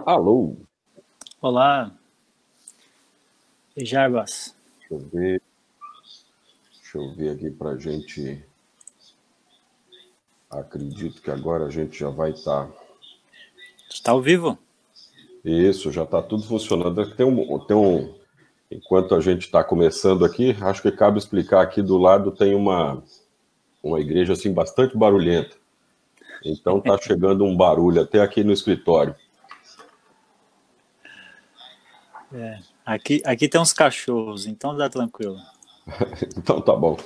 Alô? Olá, Jarbas. Deixa eu ver aqui pra gente. Acredito que agora a gente já vai estar. Está ao vivo? Isso, já está tudo funcionando. Enquanto a gente está começando aqui, acho que cabe explicar aqui do lado tem uma igreja assim bastante barulhenta. Então tá chegando um barulho até aqui no escritório. Aqui tem uns cachorros, então dá tranquilo. Então tá bom.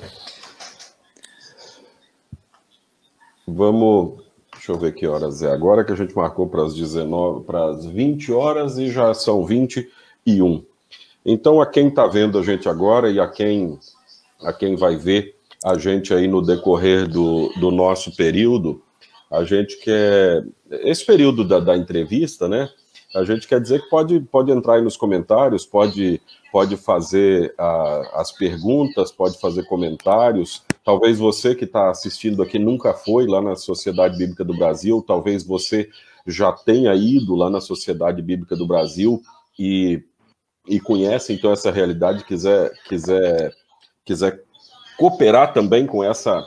Vamos. Deixa eu ver que horas é agora, que a gente marcou para as 20 horas e já são 21. Então, a quem está vendo a gente agora e a quem vai ver a gente aí no decorrer do nosso período, a gente quer... Esse período da entrevista, né? A gente quer dizer que pode entrar aí nos comentários, pode fazer as perguntas, pode fazer comentários. Talvez você que está assistindo aqui nunca foi lá na Sociedade Bíblica do Brasil, talvez você já tenha ido lá na Sociedade Bíblica do Brasil e conhece então essa realidade, quiser cooperar também com essa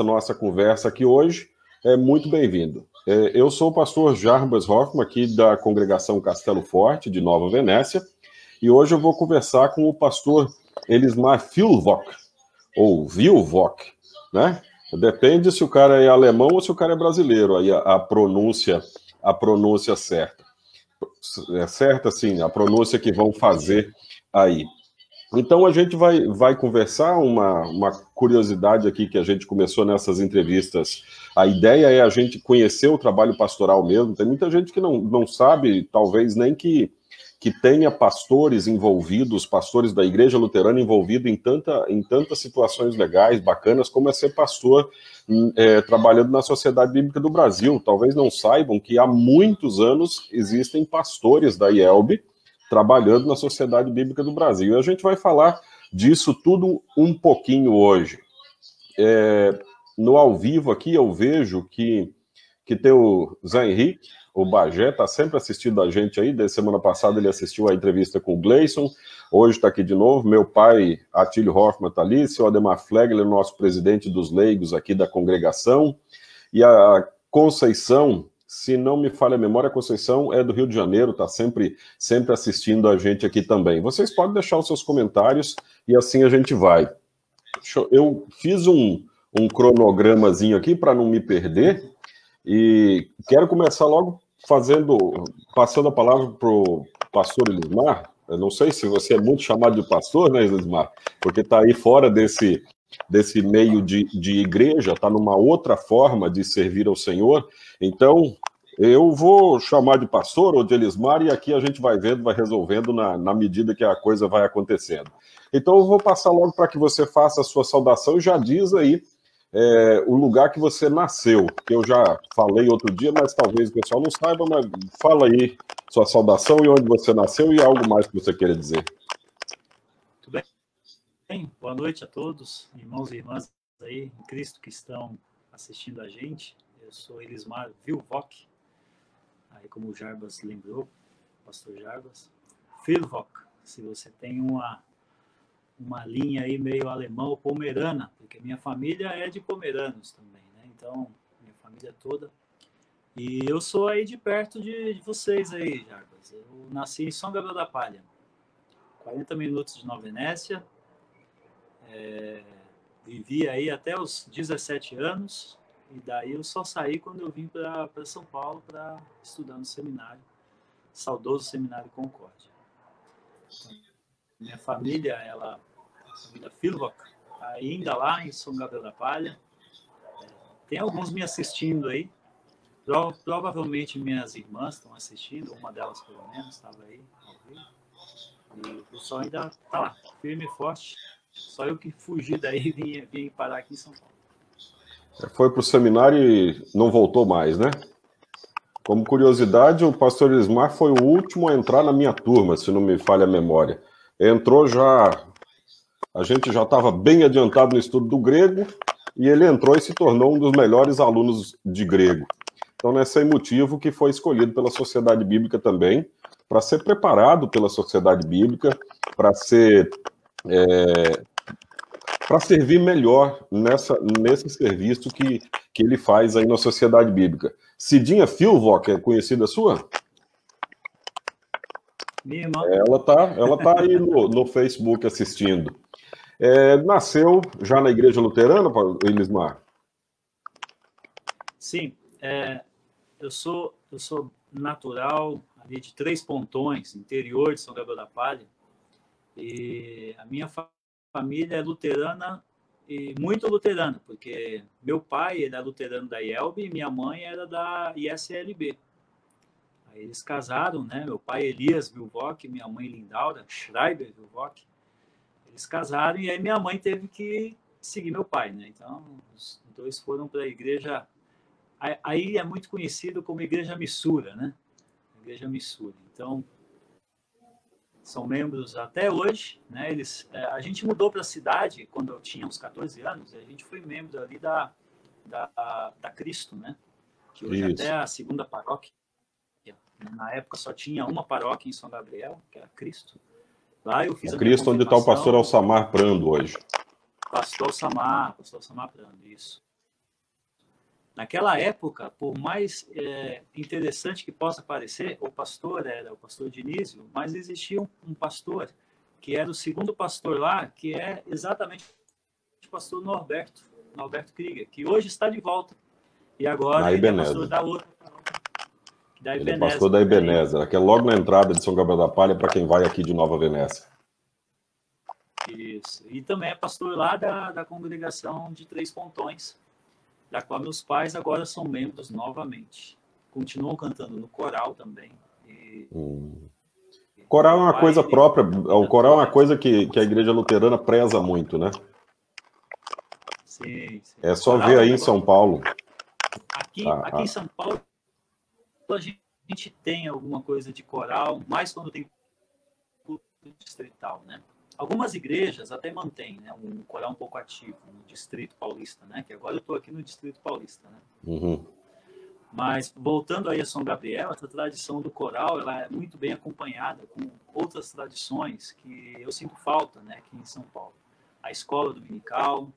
nossa conversa aqui hoje, é muito bem-vindo. Eu sou o pastor Jarbas Hoffman, aqui da congregação Castelo Forte, de Nova Venécia, e hoje eu vou conversar com o pastor Elismar Vilvock, ou Vilvock, né? Depende se o cara é alemão ou se o cara é brasileiro, aí a pronúncia certa. É certa, sim, a pronúncia que vão fazer aí. Então a gente vai conversar, uma curiosidade aqui que a gente começou nessas entrevistas. A ideia é a gente conhecer o trabalho pastoral mesmo. Tem muita gente que não sabe, talvez nem que tenha pastores envolvidos, pastores da Igreja Luterana envolvidos em tantas situações legais, bacanas, como é ser pastor trabalhando na Sociedade Bíblica do Brasil. Talvez não saibam que há muitos anos existem pastores da IELB trabalhando na Sociedade Bíblica do Brasil. E a gente vai falar disso tudo um pouquinho hoje. No ao vivo aqui eu vejo que tem o Zé Henrique, o Bagé, está sempre assistindo a gente aí. Da semana passada ele assistiu a entrevista com o Gleison, hoje está aqui de novo. Meu pai, Atílio Hoffman, está ali, seu Ademar Flegler, nosso presidente dos leigos aqui da congregação, e a Conceição, se não me falha a memória, a Conceição é do Rio de Janeiro, está sempre assistindo a gente aqui também. Vocês podem deixar os seus comentários e assim a gente vai. Eu fiz um cronogramazinho aqui para não me perder e quero começar logo passando a palavra para o pastor Elismar. Eu não sei se você é muito chamado de pastor, né, Elismar? Porque está aí fora desse meio de igreja, está numa outra forma de servir ao Senhor. Então, eu vou chamar de pastor ou de Elismar e aqui a gente vai vendo, vai resolvendo na medida que a coisa vai acontecendo. Então, eu vou passar logo para que você faça a sua saudação e já diz aí o lugar que você nasceu, que eu já falei outro dia, mas talvez o pessoal não saiba, mas fala aí sua saudação e onde você nasceu e algo mais que você queira dizer. Tudo bem? Boa noite a todos, irmãos e irmãs aí em Cristo que estão assistindo a gente. Eu sou Elismar Vilvock, aí como o Jarbas lembrou, pastor Jarbas. Vilvock, se você tem uma linha aí meio alemã ou pomerana, porque minha família é de pomeranos também, né? Então, minha família toda. E eu sou aí de perto de vocês aí, Jarbas. Eu nasci em São Gabriel da Palha, 40 minutos de Nova Venécia. Vivi aí até os 17 anos, e daí eu só saí quando eu vim para São Paulo para estudar no seminário, saudoso Seminário Concórdia. Minha família, a família Vilvock, ainda lá em São Gabriel da Palha. Tem alguns me assistindo aí. Provavelmente minhas irmãs estão assistindo, uma delas pelo menos estava aí. E o pessoal ainda está lá, firme e forte. Só eu que fugi daí e vim parar aqui em São Paulo. Foi para o seminário e não voltou mais, né? Como curiosidade, o pastor Elismar foi o último a entrar na minha turma, se não me falha a memória. Entrou já... A gente já estava bem adiantado no estudo do grego, e ele entrou e se tornou um dos melhores alunos de grego. Então, não é sem motivo que foi escolhido pela Sociedade Bíblica também, para ser preparado pela Sociedade Bíblica, para servir melhor nesse serviço que ele faz aí na Sociedade Bíblica. Cidinha Filvock, é conhecida sua? Minha irmã. Ela tá aí no Facebook assistindo. Nasceu já na Igreja Luterana, Elismar? Sim, eu sou natural ali de Três Pontões, interior de São Gabriel da Palha, e a minha família é luterana e muito luterana, porque meu pai era luterano da IELB e minha mãe era da ISLB. Aí eles casaram, né? Meu pai Elias Vilvock, minha mãe Lindaura Schreiber Vilvock. Eles casaram e aí minha mãe teve que seguir meu pai, né? Então os dois foram para a igreja. Aí é muito conhecido como Igreja Missura, né? Igreja Missura. Então, são membros até hoje, né? A gente mudou para a cidade quando eu tinha uns 14 anos, e a gente foi membro ali da Cristo, né? Que hoje até a segunda paróquia. Na época só tinha uma paróquia em São Gabriel, que era Cristo. Lá eu fiz a Cristo, onde está o pastor Alçamar Prando hoje. Pastor Alçamar Prando, isso. Naquela época, por mais interessante que possa parecer, o pastor era o pastor Dinísio, mas existia um pastor que era o segundo pastor lá, que é exatamente o pastor Norberto Krieger, que hoje está de volta. E agora ele é pastor da outra. Ele é pastor da Ebenezer, que é logo na entrada de São Gabriel da Palha, para quem vai aqui de Nova Venécia. Isso. E também é pastor lá da congregação de Três Pontões, da qual meus pais agora são membros novamente. Continuam cantando no coral também. Coral é uma coisa própria, o coral é uma coisa que a Igreja Luterana preza muito, né? Sim. É só ver aí em São Paulo. Aqui em São Paulo, a gente tem alguma coisa de coral, mais quando tem culto distrital, né? Algumas igrejas até mantêm, né, um coral um pouco ativo no Distrito Paulista, né? Que agora eu estou aqui no Distrito Paulista, né? Uhum. Mas voltando aí a São Gabriel, essa tradição do coral, ela é muito bem acompanhada com outras tradições que eu sinto falta, né, aqui em São Paulo. A escola dominical,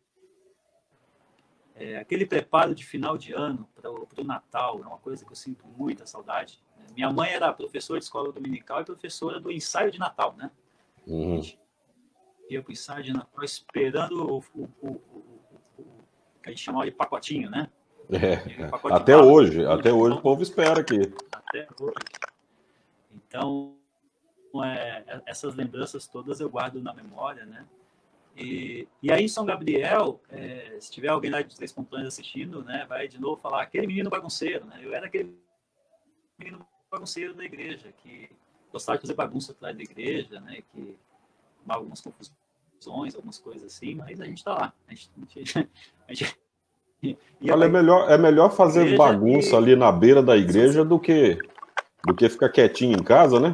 aquele preparo de final de ano para o Natal, é uma coisa que eu sinto muita saudade. Minha mãe era professora de escola dominical e professora do ensaio de Natal, né? Uhum. Ia para o ensaio de Natal esperando o que a gente chamava de pacotinho, né? Até hoje o povo espera aqui. Até hoje. Então, essas lembranças todas eu guardo na memória, né? E aí em São Gabriel, se tiver alguém lá de Três Pontões assistindo, né, vai de novo falar, aquele menino bagunceiro, né? Eu era aquele menino bagunceiro da igreja, que gostava de fazer bagunça atrás da igreja, né, que tomava algumas confusões, algumas coisas assim, mas a gente está lá. Olha, é melhor fazer bagunça ali na beira da igreja do que ficar quietinho em casa, né?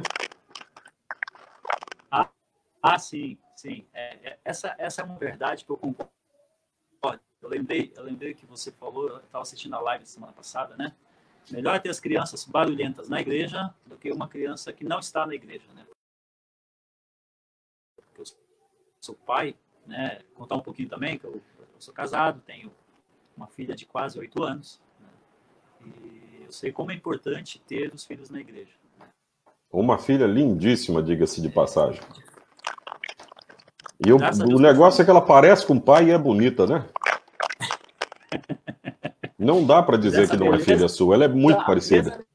Sim. Essa é uma verdade que eu concordo. Eu lembrei que você falou, eu estava assistindo a live semana passada, né? Melhor ter as crianças barulhentas na igreja do que uma criança que não está na igreja, né? Porque eu sou pai, né? Contar um pouquinho também, que eu sou casado, tenho uma filha de quase 8 anos, né? E eu sei como é importante ter os filhos na igreja. Uma filha lindíssima, diga-se de passagem. E o negócio é que ela parece com o pai e é bonita, né? Não dá para dizer que não é filha sua, ela é muito parecida.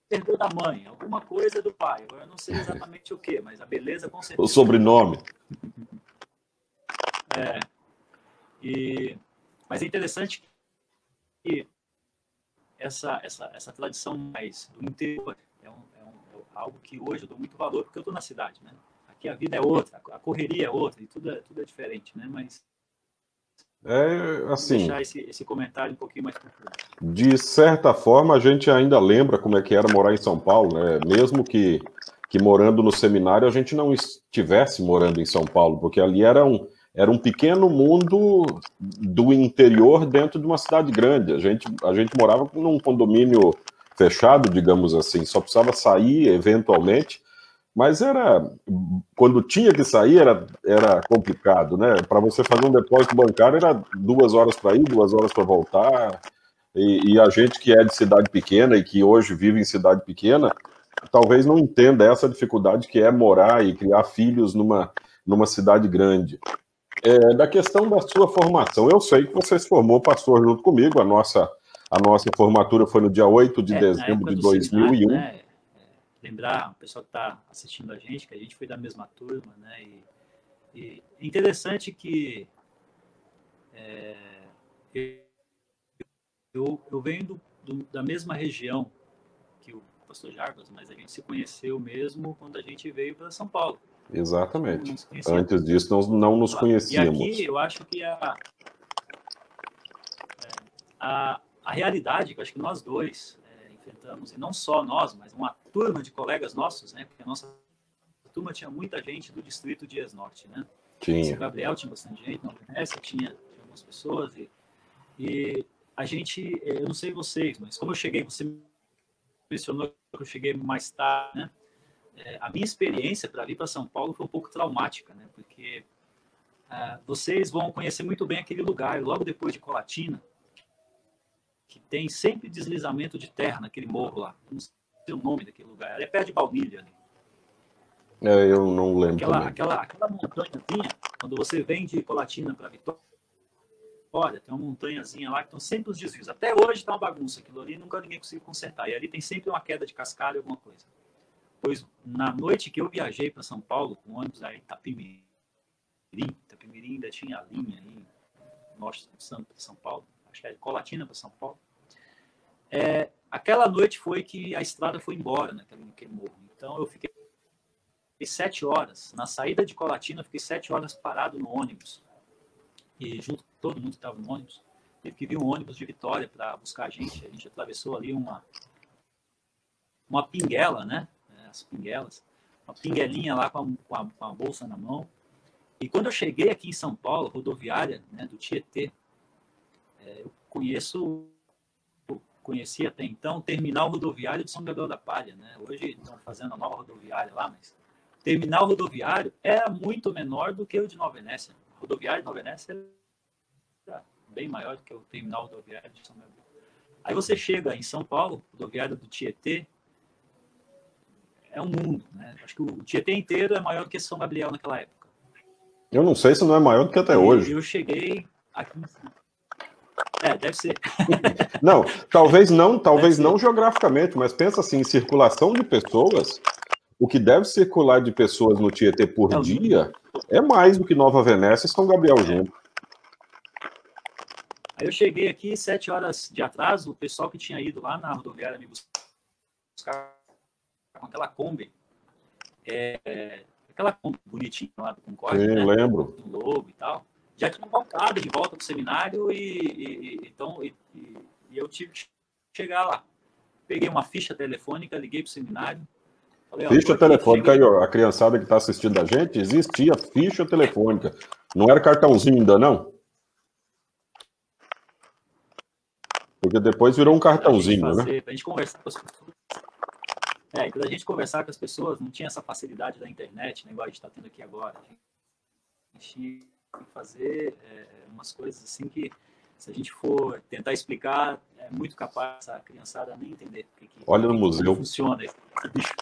Herdou da mãe, alguma coisa do pai. Eu não sei exatamente o que, mas a beleza com certeza. O sobrenome. Mas é interessante que essa tradição mais do interior é algo que hoje eu dou muito valor, porque eu estou na cidade, né? Aqui a vida é outra, a correria é outra, e tudo é diferente, né? Mas assim, deixar esse comentário um pouquinho mais profundo. De certa forma, a gente ainda lembra como é que era morar em São Paulo, né? Mesmo que morando no seminário, a gente não estivesse morando em São Paulo, porque ali era era um pequeno mundo do interior dentro de uma cidade grande. A gente morava num condomínio fechado, digamos assim, só precisava sair eventualmente, mas quando tinha que sair era complicado, né? Para você fazer um depósito bancário era 2 horas para ir, 2 horas para voltar, e a gente que é de cidade pequena e que hoje vive em cidade pequena, talvez não entenda essa dificuldade que é morar e criar filhos numa cidade grande. Da questão da sua formação, eu sei que você se formou pastor junto comigo, a nossa formatura foi no dia 8 de na dezembro época de do 2001. seminário, né? Lembrar o pessoal que está assistindo a gente, que a gente foi da mesma turma, né? E é interessante que eu venho da mesma região que o pastor Jarbas, mas a gente se conheceu mesmo quando a gente veio para São Paulo. Exatamente. Antes disso, nós não nos conhecíamos. E aqui eu acho que a realidade que eu acho que nós dois enfrentamos, e não só nós, mas uma turma de colegas nossos, né? Porque a nossa turma tinha muita gente do distrito de Norte, né? Tinha. São Gabriel tinha bastante gente, Nova Venécia tinha algumas pessoas, e a gente, eu não sei vocês, mas como eu cheguei, você mencionou que eu cheguei mais tarde, né? A minha experiência para vir para São Paulo foi um pouco traumática, né? Porque vocês vão conhecer muito bem aquele lugar, logo depois de Colatina, que tem sempre deslizamento de terra naquele morro lá. Não sei o nome daquele lugar. É perto de Baunilha. Eu não lembro aquela montanhazinha, quando você vem de Colatina para Vitória, tem uma montanhazinha lá que estão sempre os desvios. Até hoje está uma bagunça aquilo ali, nunca ninguém conseguiu consertar. E ali tem sempre uma queda de cascalho, alguma coisa. Pois, na noite que eu viajei para São Paulo, com ônibus aí, Itapemirim ainda tinha a linha aí, norte de São Paulo, acho que é de Colatina para São Paulo. Aquela noite foi que a estrada foi embora naquele morro. Então eu fiquei 7 horas, na saída de Colatina, eu fiquei 7 horas parado no ônibus. E junto com todo mundo que estava no ônibus, teve que vir um ônibus de Vitória para buscar a gente. A gente atravessou ali uma pinguela, né? As pinguelas. Uma pinguelinha lá com a bolsa na mão. E quando eu cheguei aqui em São Paulo, rodoviária, né, do Tietê, eu conheci até então o terminal rodoviário de São Gabriel da Palha, né? Hoje estão fazendo a nova rodoviária lá, mas o terminal rodoviário era muito menor do que o de Nova Venécia. O rodoviário de Nova Venécia era bem maior do que o terminal rodoviário de São Gabriel. Aí você chega em São Paulo, rodoviário do Tietê, é um mundo, né? Acho que o Tietê inteiro é maior do que São Gabriel naquela época. Eu não sei se não é maior do que até hoje. Eu cheguei aqui. Deve ser. Não, talvez não geograficamente, mas pensa assim, em circulação de pessoas, o que deve circular de pessoas no Tietê por dia é mais do que Nova Venécia e São Gabriel junto. Aí eu cheguei aqui 7 horas de atraso, o pessoal que tinha ido lá na rodoviária me buscar com aquela Kombi, aquela Kombi bonitinha lá do Concorde, Sim, né? Lembro. Do Lobo e tal. Já tinha voltado de volta para o seminário e eu tive que chegar lá. Peguei uma ficha telefônica, liguei para o seminário. Falei, ficha telefônica, aí, ó, a criançada que está assistindo a gente, existia ficha telefônica. Não era cartãozinho ainda, não? Porque depois virou um cartãozinho, né? Para a gente conversar com as pessoas. Para a gente conversar com as pessoas, não tinha essa facilidade da internet, né, igual a gente está tendo aqui agora. A gente tinha que fazer umas coisas assim que, se a gente for tentar explicar, é muito capaz a criançada nem entender. Olha no museu. Como funciona esse bicho.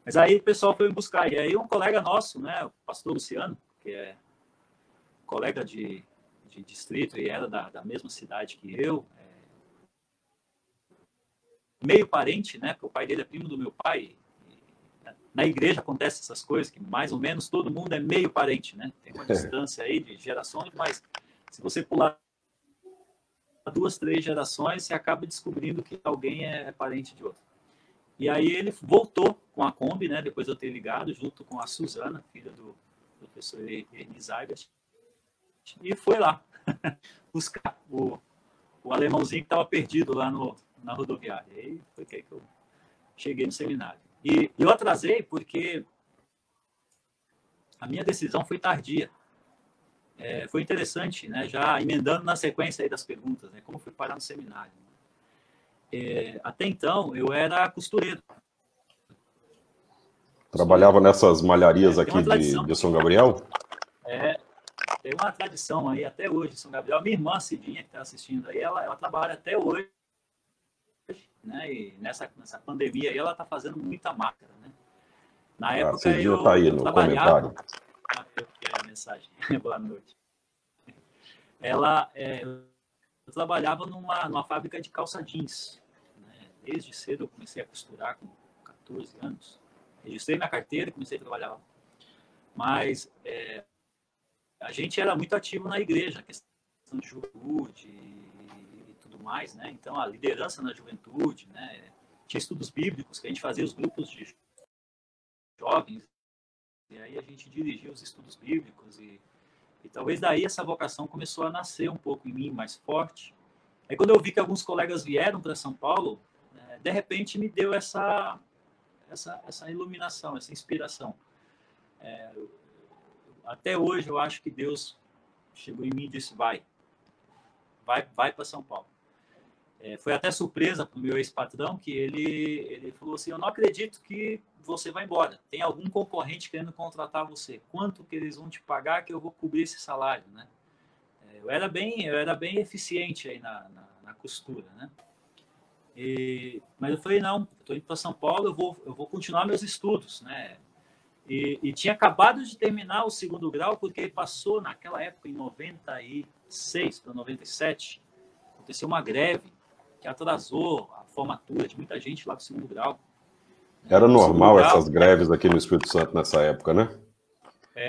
Mas aí o pessoal foi me buscar. E aí um colega nosso, né, o pastor Luciano, que é colega de distrito e era da mesma cidade que eu, meio parente, né, porque o pai dele é primo do meu pai. Na igreja acontece essas coisas, que mais ou menos todo mundo é meio parente, né? Tem uma distância aí de gerações, mas se você pular 2, 3 gerações, você acaba descobrindo que alguém é parente de outro. E aí ele voltou com a Kombi, né? Depois de eu ter ligado, junto com a Suzana, filha do professor Ernie Zagast, e foi lá buscar o alemãozinho que estava perdido lá na rodoviária. E aí foi que eu cheguei no seminário. E eu atrasei porque a minha decisão foi tardia. Foi interessante, né? Já emendando na sequência aí das perguntas, né? Como fui parar no seminário. Até então, eu era costureiro. Trabalhava nessas malharias aqui de São Gabriel? Tem uma tradição aí até hoje, São Gabriel. Minha irmã, Cidinha, que está assistindo aí, ela trabalha até hoje, né? E nessa pandemia aí, ela está fazendo muita máscara, né? Na época, Cidinha está aí no comentário. A mensagem. Boa noite. Eu trabalhava numa fábrica de calça jeans, né? Desde cedo eu comecei a costurar com 14 anos. Registrei na carteira e comecei a trabalhar lá. Mas a gente era muito ativo na igreja, questão de juventude e tudo mais, né? Então, a liderança na juventude, né? Tinha estudos bíblicos, que a gente fazia os grupos de jovens, e aí a gente dirigia os estudos bíblicos, e talvez daí essa vocação começou a nascer um pouco em mim, mais forte. Aí quando eu vi que alguns colegas vieram para São Paulo, de repente me deu essa iluminação, essa inspiração. Até hoje eu acho que Deus chegou em mim e disse, vai para São Paulo. Foi até surpresa para o meu ex-patrão, que ele falou assim, eu não acredito que você vai embora. Tem algum concorrente querendo contratar você. Quanto que eles vão te pagar que eu vou cobrir esse salário, né? Eu era bem eficiente aí na costura, né? Mas eu falei, não, estou indo para São Paulo, eu vou continuar meus estudos, né? E tinha acabado de terminar o segundo grau, porque passou naquela época, em 96 para 97, aconteceu uma greve que atrasou a formatura de muita gente lá do segundo grau. Era normal essas greves aqui no Espírito Santo nessa época, né?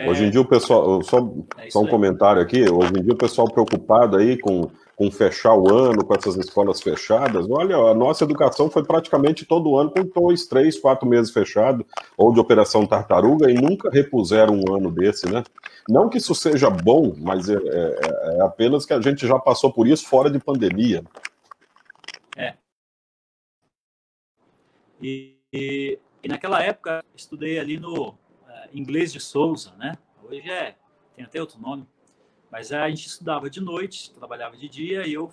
Hoje em dia o pessoal, só um comentário aqui, hoje em dia o pessoal preocupado aí com fechar o ano, com essas escolas fechadas. Olha, a nossa educação foi praticamente todo ano com 2, 3, 4 meses fechado, ou de Operação Tartaruga, e nunca repuseram um ano desse, né? Não que isso seja bom, mas é apenas que a gente já passou por isso fora de pandemia. E naquela época estudei ali no Inglês de Souza, né? Hoje tem até outro nome, mas a gente estudava de noite, trabalhava de dia, e eu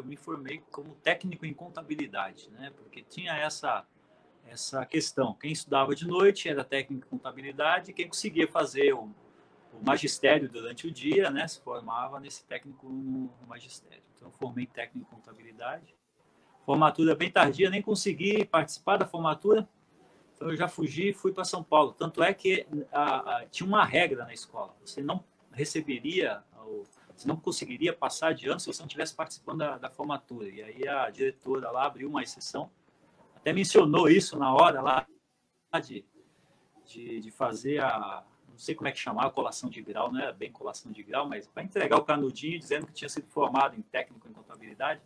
me formei como técnico em contabilidade, né? Porque tinha essa questão, quem estudava de noite era técnico em contabilidade, e quem conseguia fazer o magistério durante o dia, né? Se formava nesse técnico no magistério. Então eu formei técnico em contabilidade. Formatura bem tardia, nem consegui participar da formatura, então eu já fugi e fui para São Paulo. Tanto é que tinha uma regra na escola, você não conseguiria passar de ano se você não estivesse participando da formatura. E aí a diretora lá abriu uma exceção, até mencionou isso na hora lá de fazer não sei como é que chamava, colação de grau, não era bem colação de grau, mas para entregar o canudinho dizendo que tinha sido formado em técnico em contabilidade.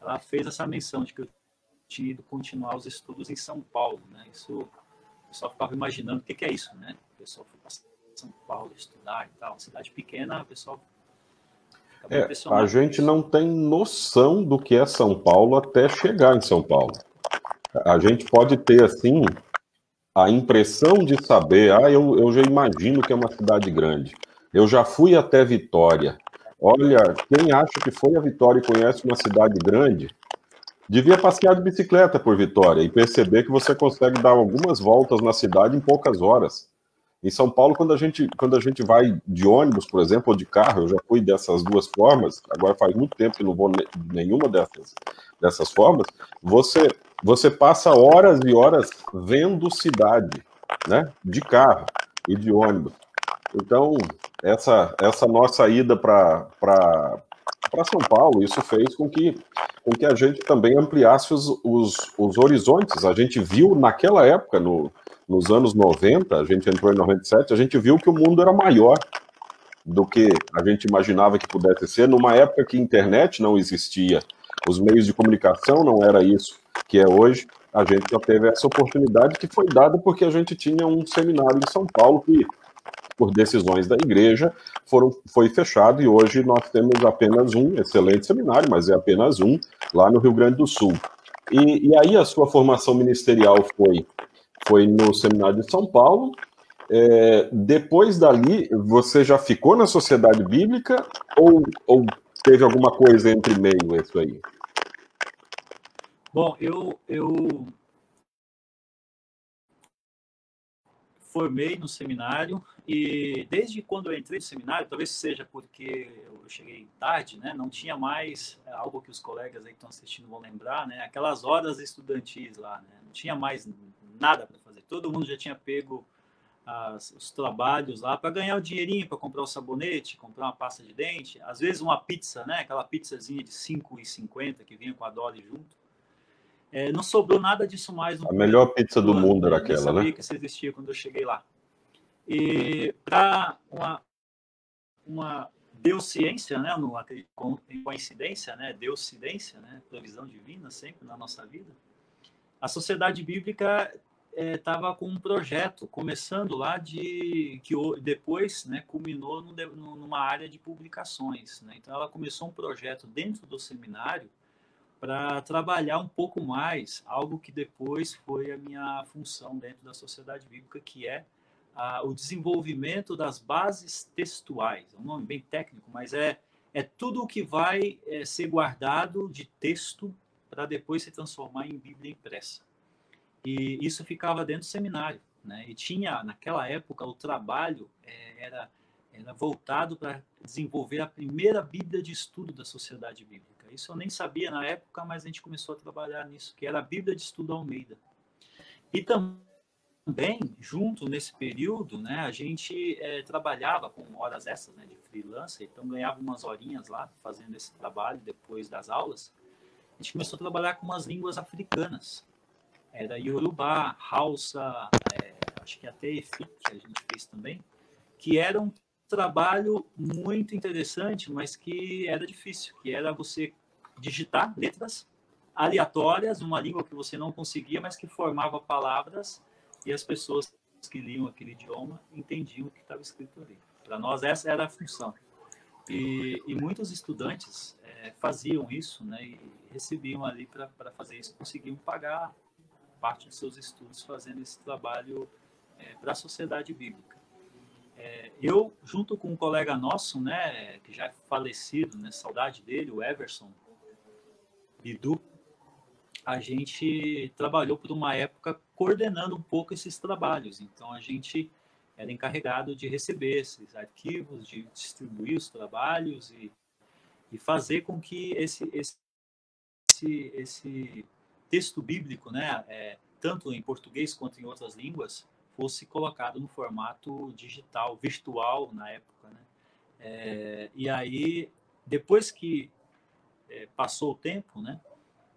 Ela fez essa menção de que eu tinha ido continuar os estudos em São Paulo, né? Isso, o pessoal ficava imaginando o que é isso, né? O pessoal foi para São Paulo estudar e tal, cidade pequena, o pessoal ficava impressionado. A gente não tem noção do que é São Paulo até chegar em São Paulo. A gente pode ter, assim, a impressão de saber, eu já imagino que é uma cidade grande. Eu já fui até Vitória. Olha, quem acha que foi a Vitória e conhece uma cidade grande, devia passear de bicicleta por Vitória e perceber que você consegue dar algumas voltas na cidade em poucas horas. Em São Paulo, quando a gente vai de ônibus, por exemplo, ou de carro, eu já fui dessas duas formas, agora faz muito tempo que não vou nenhuma dessas formas, você passa horas e horas vendo cidade, né, de carro e de ônibus. Então, essa nossa ida para São Paulo, isso fez com que a gente também ampliasse os horizontes. A gente viu naquela época, nos anos 90, a gente entrou em 97, a gente viu que o mundo era maior do que a gente imaginava que pudesse ser, numa época que a internet não existia, os meios de comunicação não era isso que é hoje. A gente já teve essa oportunidade que foi dada porque a gente tinha um seminário em São Paulo que, por decisões da igreja, foi fechado, e hoje nós temos apenas um excelente seminário, mas é apenas um, lá no Rio Grande do Sul. E aí a sua formação ministerial foi no seminário de São Paulo, Depois dali, você já ficou na Sociedade Bíblica ou teve alguma coisa entre meio isso aí? Bom, eu formei no seminário e desde quando eu entrei no seminário, talvez seja porque eu cheguei tarde, né? Não tinha mais algo que os colegas aí que estão assistindo vão lembrar, né? Aquelas horas estudantis lá, né? Não tinha mais nada para fazer. Todo mundo já tinha pego os trabalhos lá para ganhar o dinheirinho, para comprar o sabonete, comprar uma pasta de dente, às vezes uma pizza, né? Aquela pizzazinha de R$ 5,50 que vinha com a Dolly junto. Não sobrou nada disso mais. A melhor pizza do mundo era aquela, né? Eu sabia que isso existia quando eu cheguei lá. E para uma Deusciência, né? Em coincidência, né? Deuscidência, né? Provisão divina sempre na nossa vida. A Sociedade Bíblica estava com um projeto começando lá que depois, né, culminou numa área de publicações, né? Então ela começou um projeto dentro do seminário para trabalhar um pouco mais algo que depois foi a minha função dentro da Sociedade Bíblica, que é o desenvolvimento das bases textuais. É um nome bem técnico, mas é tudo o que vai ser guardado de texto para depois se transformar em Bíblia impressa. E isso ficava dentro do seminário, né? E tinha, naquela época, o trabalho era voltado para desenvolver a primeira Bíblia de estudo da Sociedade Bíblica. Isso eu nem sabia na época, mas a gente começou a trabalhar nisso, que era a Bíblia de Estudo Almeida. E também, junto nesse período, né, a gente trabalhava com horas extras, né, de freelancer, então ganhava umas horinhas lá fazendo esse trabalho depois das aulas. A gente começou a trabalhar com umas línguas africanas. Era Yorubá, Hausa, acho que até Efik a gente fez também, que era um trabalho muito interessante, mas que era difícil, que era você digitar letras aleatórias numa língua que você não conseguia, mas que formava palavras e as pessoas que liam aquele idioma entendiam o que estava escrito ali. Para nós, essa era a função. E muitos estudantes faziam isso, né, e recebiam ali para fazer isso, conseguiam pagar parte dos seus estudos fazendo esse trabalho para a Sociedade Bíblica. Eu, junto com um colega nosso, né, que já é falecido, né, saudade dele, o Everson Bidu, a gente trabalhou por uma época coordenando um pouco esses trabalhos. Então, a gente era encarregado de receber esses arquivos, de distribuir os trabalhos e fazer com que esse texto bíblico, né, tanto em português quanto em outras línguas, fosse colocado no formato digital, virtual na época, né? E aí, depois que passou o tempo, né,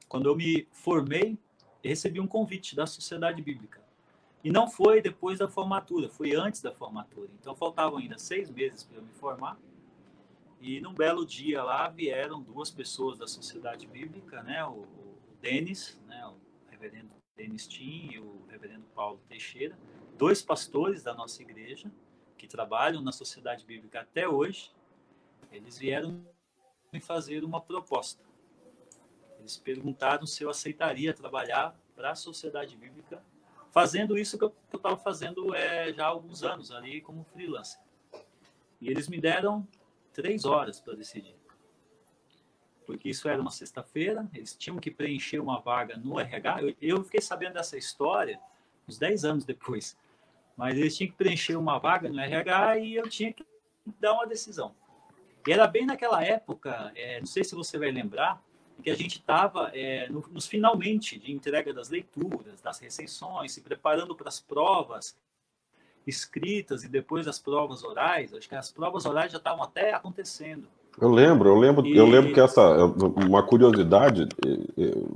quando eu me formei, recebi um convite da Sociedade Bíblica. E não foi depois da formatura, foi antes da formatura. Então, faltavam ainda 6 meses para eu me formar. E num belo dia lá, vieram 2 pessoas da Sociedade Bíblica, né, o Denis, né, o reverendo Denis Tim e o reverendo Paulo Teixeira, 2 pastores da nossa igreja, que trabalham na Sociedade Bíblica até hoje. Eles vieram me fazer uma proposta. Eles perguntaram se eu aceitaria trabalhar para a Sociedade Bíblica, fazendo isso que eu estava fazendo já há alguns anos ali como freelancer. E eles me deram 3 horas para decidir. Porque isso era uma sexta-feira, eles tinham que preencher uma vaga no RH. Eu fiquei sabendo dessa história uns 10 anos depois. Mas eles tinham que preencher uma vaga no RH e eu tinha que dar uma decisão. E era bem naquela época, não sei se você vai lembrar, que a gente estava nos finalmente de entrega das leituras, das recensões, se preparando para as provas escritas e depois as provas orais. Acho que as provas orais já estavam até acontecendo. Eu lembro que essa, uma curiosidade,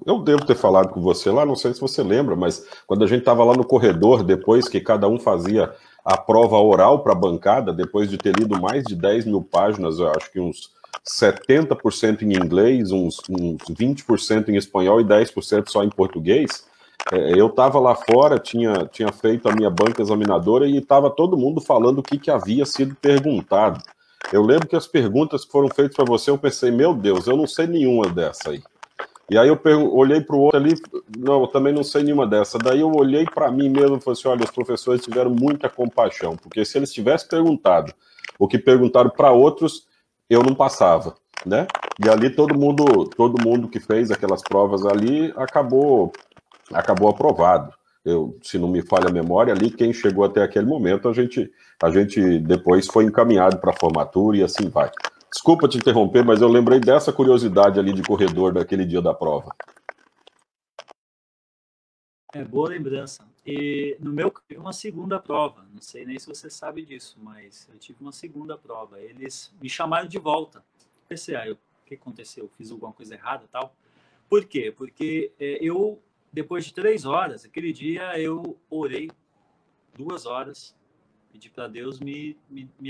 eu devo ter falado com você lá, não sei se você lembra, mas quando a gente estava lá no corredor, depois que cada um fazia a prova oral para a bancada, depois de ter lido mais de 10 mil páginas, eu acho que uns 70% em inglês, uns 20% em espanhol e 10% só em português, eu estava lá fora, tinha feito a minha banca examinadora e estava todo mundo falando o que havia sido perguntado. Eu lembro que as perguntas que foram feitas para você, eu pensei, meu Deus, eu não sei nenhuma dessa aí. E aí eu olhei para o outro ali, não, eu também não sei nenhuma dessa. Daí eu olhei para mim mesmo e falei assim, olha, os professores tiveram muita compaixão, porque se eles tivessem perguntado o que perguntaram para outros, eu não passava, né? E ali todo mundo que fez aquelas provas ali acabou aprovado. Se não me falha a memória, ali quem chegou até aquele momento, a gente depois foi encaminhado para a formatura e assim vai. Desculpa te interromper, mas eu lembrei dessa curiosidade ali de corredor daquele dia da prova. Boa lembrança. E no meu, tive uma segunda prova. Não sei nem se você sabe disso, mas eu tive uma segunda prova. Eles me chamaram de volta. Pensei, o que aconteceu? Eu fiz alguma coisa errada e tal. Por quê? Porque eu, depois de 3 horas, aquele dia eu orei 2 horas, pedi para Deus me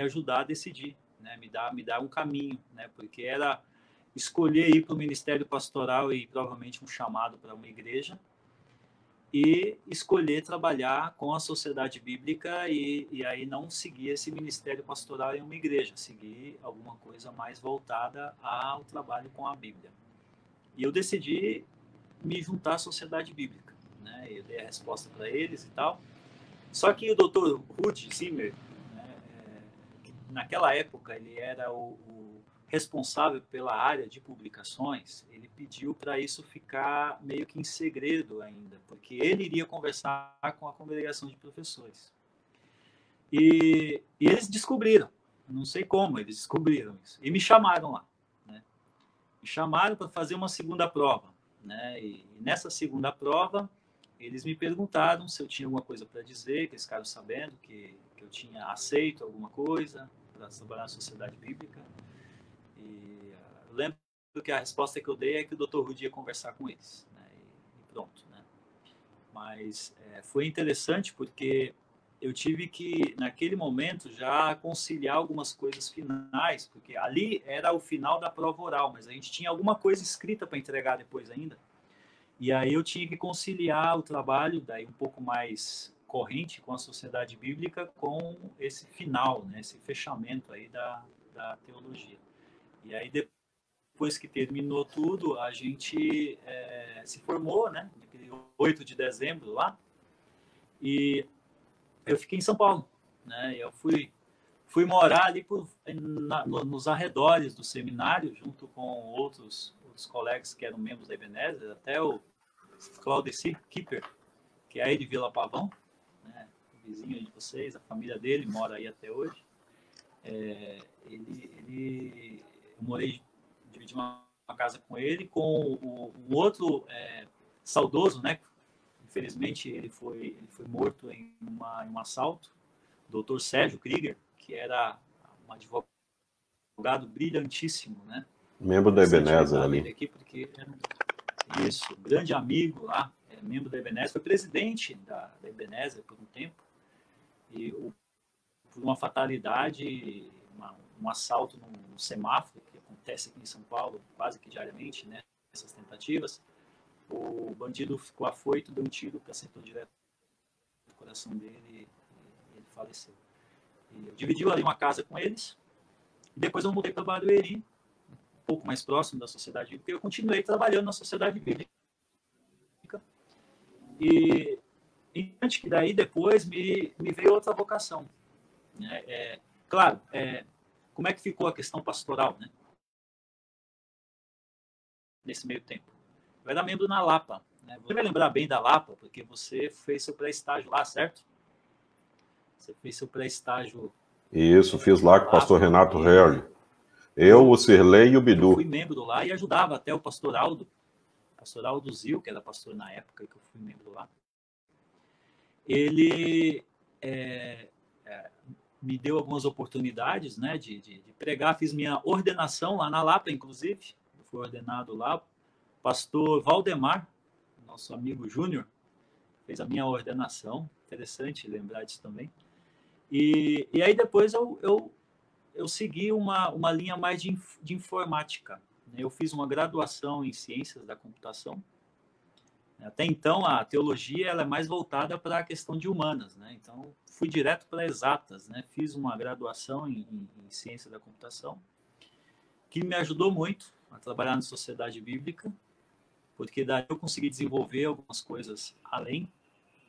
ajudar a decidir, né? Me dar um caminho, né? Porque era escolher ir para o ministério pastoral e provavelmente um chamado para uma igreja, e escolher trabalhar com a sociedade bíblica e aí não seguir esse ministério pastoral em uma igreja, seguir alguma coisa mais voltada ao trabalho com a Bíblia. E eu decidi me juntar à sociedade bíblica, né? Eu dei a resposta para eles e tal. Só que o Dr. Rudy Zimmer, né, naquela época ele era o responsável pela área de publicações, ele pediu para isso ficar meio que em segredo ainda, porque ele iria conversar com a congregação de professores. E eles descobriram, não sei como, eles descobriram isso, e me chamaram lá, né? Me chamaram para fazer uma segunda prova, né? E nessa segunda prova, eles me perguntaram se eu tinha alguma coisa para dizer, que eles ficaram sabendo que eu tinha aceito alguma coisa para trabalhar na sociedade bíblica. E eu lembro que a resposta que eu dei é que o Dr. Rudy ia conversar com eles, né? E pronto, né? Mas foi interessante porque eu tive que, naquele momento, já conciliar algumas coisas finais, porque ali era o final da prova oral, mas a gente tinha alguma coisa escrita para entregar depois ainda. E aí eu tinha que conciliar o trabalho, daí um pouco mais corrente com a sociedade bíblica, com esse final, né, esse fechamento aí da teologia. E aí depois que terminou tudo, a gente se formou, né, naquele 8 de dezembro lá, e eu fiquei em São Paulo, né, eu fui morar ali nos arredores do seminário, junto com outros colegas que eram membros da Ebenezer, até o Claudeci Kipper, que é aí de Vila Pavão, né, vizinho de vocês, a família dele mora aí até hoje. Eu morei, dividi uma casa com ele, com um outro saudoso, né? Infelizmente ele foi morto em um assalto, o Dr. Sérgio Krieger, que era um advogado brilhantíssimo, né? Membro da Ebenezer ali. Aqui porque isso, grande amigo lá, membro da Ebenezer, foi presidente da Ebenezer por um tempo, e por uma fatalidade, um assalto num semáforo, que acontece aqui em São Paulo quase que diariamente, né, essas tentativas, o bandido ficou afoito, deu um tiro que acertou direto no coração dele e ele faleceu. E eu dividi ali uma casa com eles, e depois eu mudei para Barueri, um pouco mais próximo da sociedade bíblica, e eu continuei trabalhando na sociedade bíblica. E antes que daí depois me veio outra vocação. Claro, como é que ficou a questão pastoral, né? Nesse meio tempo. Eu era membro na Lapa. Né? Você vai lembrar bem da Lapa, porque você fez seu pré-estágio lá, certo? Você fez seu pré-estágio. Isso, fiz lá com o pastor Renato Herli. Eu, o Sirlei e o Bidu. Eu fui membro lá e ajudava até o pastor Aldo Zil, que era pastor na época que eu fui membro lá. Ele me deu algumas oportunidades, né, de pregar. Fiz minha ordenação lá na Lapa, inclusive. Eu fui ordenado lá. Pastor Valdemar, nosso amigo Júnior, fez a minha ordenação. Interessante lembrar disso também. E aí depois eu segui uma linha mais de informática. Eu fiz uma graduação em ciências da computação. Até então, a teologia ela é mais voltada para a questão de humanas, né? Então, fui direto para exatas, né? Fiz uma graduação em ciência da computação, que me ajudou muito a trabalhar na sociedade bíblica. porque daí eu consegui desenvolver algumas coisas além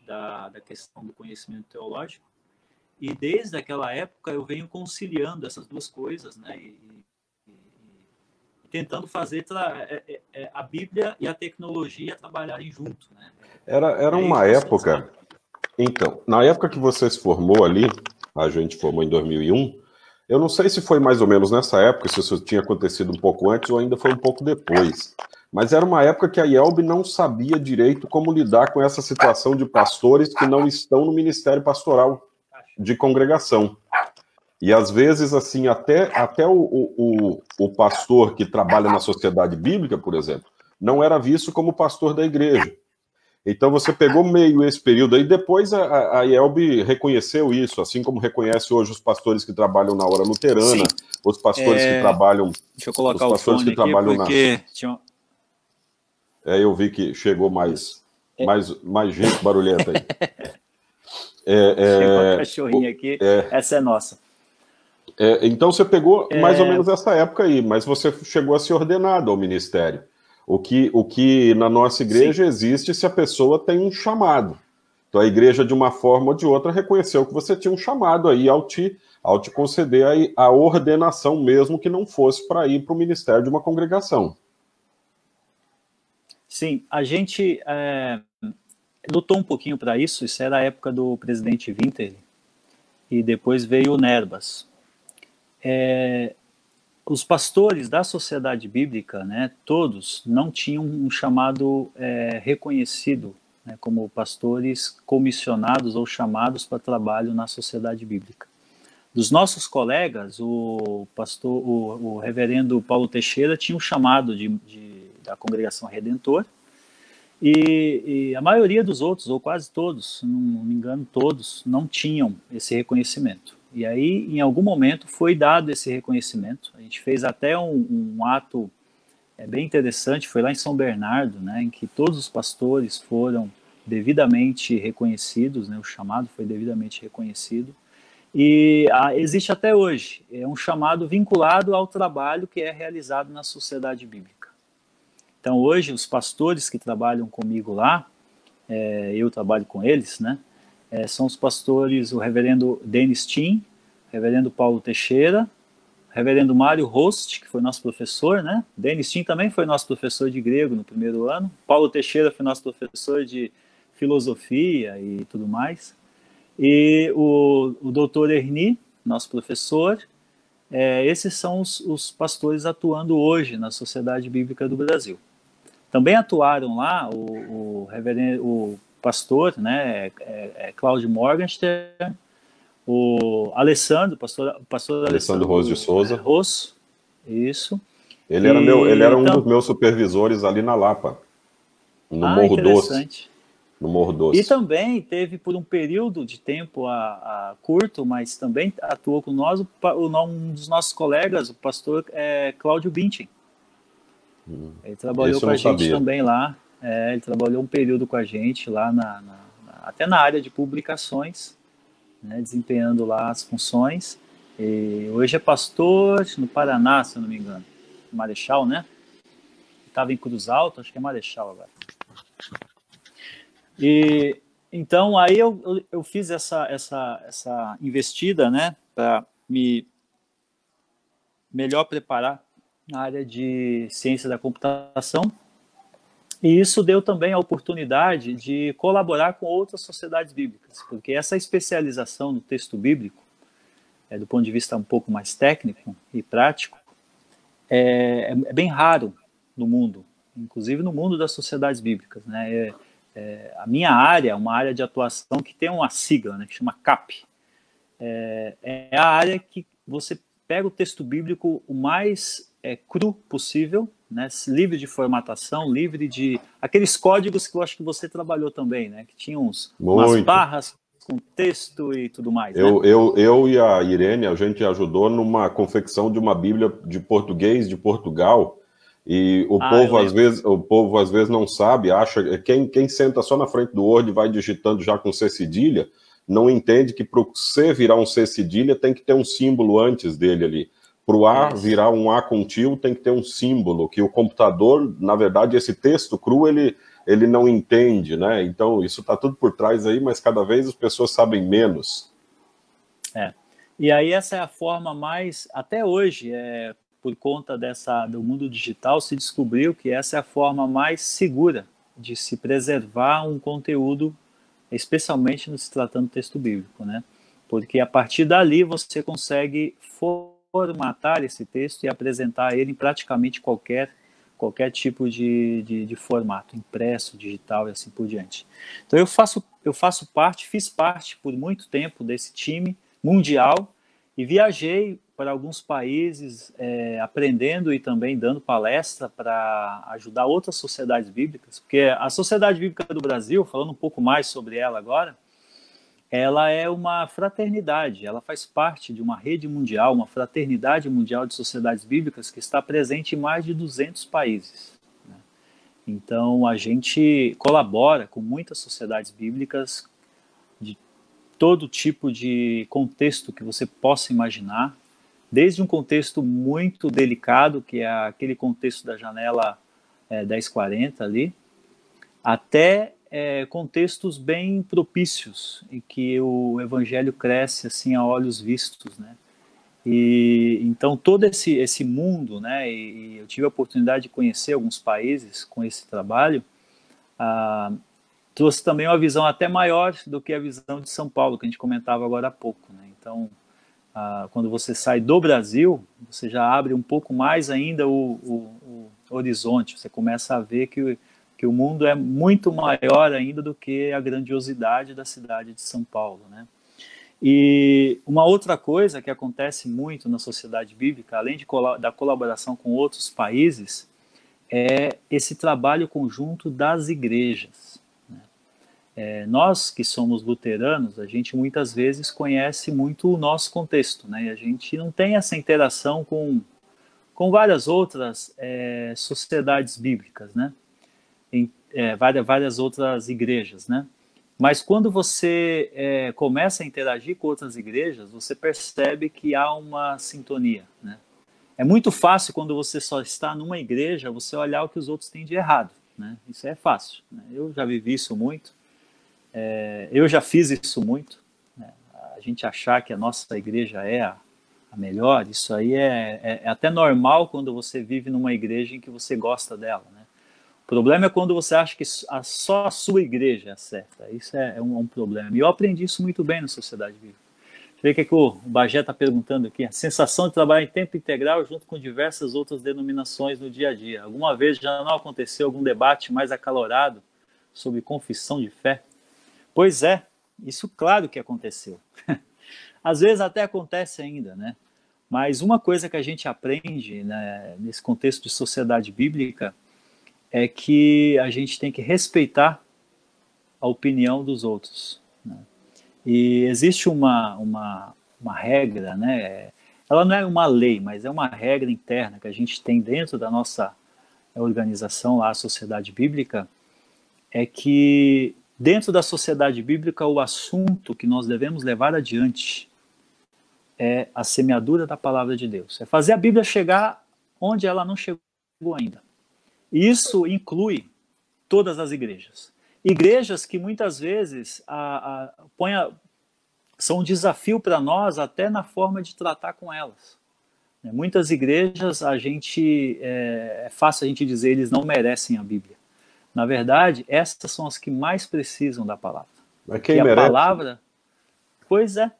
da questão do conhecimento teológico, e desde aquela época eu venho conciliando essas duas coisas, né, e tentando fazer a Bíblia e a tecnologia trabalharem junto, né. Era uma época, então, na época que você se formou ali, a gente formou em 2001, eu não sei se foi mais ou menos nessa época, se isso tinha acontecido um pouco antes ou ainda foi um pouco depois, mas era uma época que a IELB não sabia direito como lidar com essa situação de pastores que não estão no ministério pastoral de congregação. E às vezes, assim, até o pastor que trabalha na sociedade bíblica, por exemplo, não era visto como pastor da igreja. Então você pegou meio esse período aí, depois a IELB reconheceu isso, assim como reconhece hoje os pastores que trabalham na hora luterana, sim, os pastores que trabalham... Deixa eu colocar o fone que aqui, porque... eu vi que chegou mais gente barulhenta aí. Chegou a cachorrinha aqui, essa é nossa. Então você pegou mais ou menos essa época aí, mas você chegou a ser ordenado ao ministério. O que na nossa igreja, sim, existe se a pessoa tem um chamado. Então a igreja, de uma forma ou de outra, reconheceu que você tinha um chamado aí ao te conceder a ordenação, mesmo que não fosse para ir para o ministério de uma congregação. Sim, a gente lutou um pouquinho para isso era a época do presidente Winter, e depois veio o Nerbas. Os pastores da sociedade bíblica, né, todos não tinham um chamado reconhecido, né, como pastores comissionados ou chamados para trabalho na sociedade bíblica. Dos nossos colegas, o reverendo Paulo Teixeira tinha um chamado da Congregação Redentor, e a maioria dos outros, ou quase todos, não me engano, todos, não tinham esse reconhecimento. E aí, em algum momento, foi dado esse reconhecimento. A gente fez até um ato bem interessante, foi lá em São Bernardo, né, em que todos os pastores foram devidamente reconhecidos, né, o chamado foi devidamente reconhecido. E existe até hoje, um chamado vinculado ao trabalho que é realizado na sociedade bíblica. Então, hoje, os pastores que trabalham comigo lá, eu trabalho com eles, né, são os pastores, o reverendo Denis Tim, reverendo Paulo Teixeira, reverendo Mário Rost, que foi nosso professor, né? Denis Tim também foi nosso professor de grego no primeiro ano, Paulo Teixeira foi nosso professor de filosofia e tudo mais, e o doutor Erni, nosso professor. Esses são os pastores atuando hoje na Sociedade Bíblica do Brasil. Também atuaram lá o pastor, né, Cláudio Morgenstern, o Alessandro, pastor Alessandro Ros de Souza. Ros, isso. Ele era um dos meus supervisores ali na Lapa, no Morro Doce. No Morro Doce. E também teve, por um período de tempo curto, mas também atuou com nós, um dos nossos colegas, o pastor Cláudio Bintin. Ele trabalhou com a gente também lá. Ele trabalhou um período com a gente lá, até na área de publicações, né, desempenhando lá as funções. E hoje é pastor no Paraná, se eu não me engano. Marechal, né? Estava em Cruz Alta, acho que é Marechal agora. E então aí eu fiz essa investida, né, para me melhor preparar na área de ciência da computação. E isso deu também a oportunidade de colaborar com outras sociedades bíblicas, porque essa especialização no texto bíblico, do ponto de vista um pouco mais técnico e prático, é bem raro no mundo, inclusive no mundo das sociedades bíblicas, né? A minha área, uma área de atuação que tem uma sigla, né, que chama CAP, é a área que você pega o texto bíblico o mais cru possível, né, livre de formatação, livre de aqueles códigos que eu acho que você trabalhou também, né, que tinham umas barras com texto e tudo mais. Né? Eu e a Irene, a gente ajudou numa confecção de uma Bíblia de português de Portugal, e o povo às vezes não sabe, acha, quem senta só na frente do Word e vai digitando já com C cedilha, não entende que para o C virar um C cedilha tem que ter um símbolo antes dele ali. Para o A virar um A com tio, tem que ter um símbolo, que o computador, na verdade, esse texto cru, ele não entende, né? Então, isso está tudo por trás aí, mas cada vez as pessoas sabem menos. E aí essa é a forma mais, até hoje, por conta do mundo digital, se descobriu que essa é a forma mais segura de se preservar um conteúdo, especialmente no se tratando de texto bíblico, né? Porque a partir dali você consegue formatar esse texto e apresentar ele em praticamente qualquer tipo de formato, impresso, digital e assim por diante. Então fiz parte por muito tempo desse time mundial e viajei para alguns países aprendendo e também dando palestra para ajudar outras sociedades bíblicas, porque a Sociedade Bíblica do Brasil, falando um pouco mais sobre ela agora, ela é uma fraternidade, ela faz parte de uma rede mundial, uma fraternidade mundial de sociedades bíblicas que está presente em mais de 200 países. Né? Então, a gente colabora com muitas sociedades bíblicas de todo tipo de contexto que você possa imaginar, desde um contexto muito delicado, que é aquele contexto da janela 1040 ali, até contextos bem propícios em que o evangelho cresce assim a olhos vistos, né? E então todo esse mundo, né? E eu tive a oportunidade de conhecer alguns países com esse trabalho, trouxe também uma visão até maior do que a visão de São Paulo que a gente comentava agora há pouco, né? Então quando você sai do Brasil, você já abre um pouco mais ainda o horizonte, você começa a ver que o mundo é muito maior ainda do que a grandiosidade da cidade de São Paulo, né? E uma outra coisa que acontece muito na sociedade bíblica, além da colaboração com outros países, é esse trabalho conjunto das igrejas. Né? Nós que somos luteranos, a gente muitas vezes conhece muito o nosso contexto, né? E a gente não tem essa interação com várias outras sociedades bíblicas, né? Em várias outras igrejas, né? Mas quando você começa a interagir com outras igrejas, você percebe que há uma sintonia, né? É muito fácil quando você só está numa igreja, você olhar o que os outros têm de errado, né? Isso é fácil, né? Eu já vivi isso muito, eu já fiz isso muito, né? A gente achar que a nossa igreja é a melhor, isso aí é até normal quando você vive numa igreja em que você gosta dela, né? O problema é quando você acha que só a sua igreja é certa. Isso é um problema. E eu aprendi isso muito bem na sociedade bíblica. Deixa eu ver o que o Bagé está perguntando aqui. A sensação de trabalhar em tempo integral junto com diversas outras denominações no dia a dia. Alguma vez já não aconteceu algum debate mais acalorado sobre confissão de fé? Pois é, isso claro que aconteceu. Às vezes até acontece ainda, né? Mas uma coisa que a gente aprende, né, nesse contexto de sociedade bíblica é que a gente tem que respeitar a opinião dos outros, né? E existe uma regra, né? Ela não é uma lei, mas é uma regra interna que a gente tem dentro da nossa organização lá, a Sociedade Bíblica, é que dentro da Sociedade Bíblica o assunto que nós devemos levar adiante é a semeadura da palavra de Deus. É fazer a Bíblia chegar onde ela não chegou ainda. Isso inclui todas as igrejas. Igrejas que muitas vezes são um desafio para nós até na forma de tratar com elas. Muitas igrejas, é fácil a gente dizer, eles não merecem a Bíblia. Na verdade, essas são as que mais precisam da palavra. Mas quem merece? Palavra, pois é,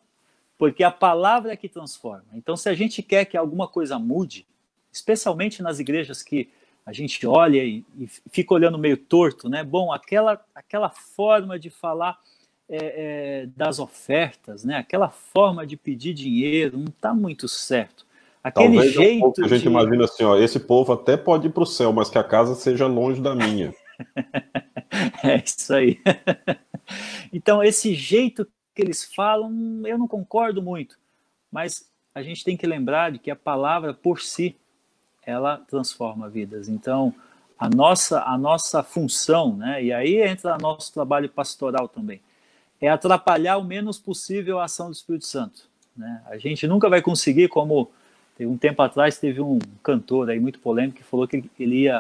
porque a palavra é que transforma. Então, se a gente quer que alguma coisa mude, especialmente nas igrejas que a gente olha e fica olhando meio torto, né? Bom, aquela forma de falar das ofertas, né? Aquela forma de pedir dinheiro não está muito certo. Aquele Talvez jeito é um pouco que a gente imagina assim, ó, esse povo até pode ir para o céu, mas que a casa seja longe da minha. É isso aí. Então, esse jeito que eles falam, eu não concordo muito, mas a gente tem que lembrar de que a palavra por si, ela transforma vidas. Então, a nossa função, né, e aí entra o nosso trabalho pastoral também, é atrapalhar o menos possível a ação do Espírito Santo, né? A gente nunca vai conseguir, como Teve um tempo atrás, teve um cantor aí muito polêmico que falou que ele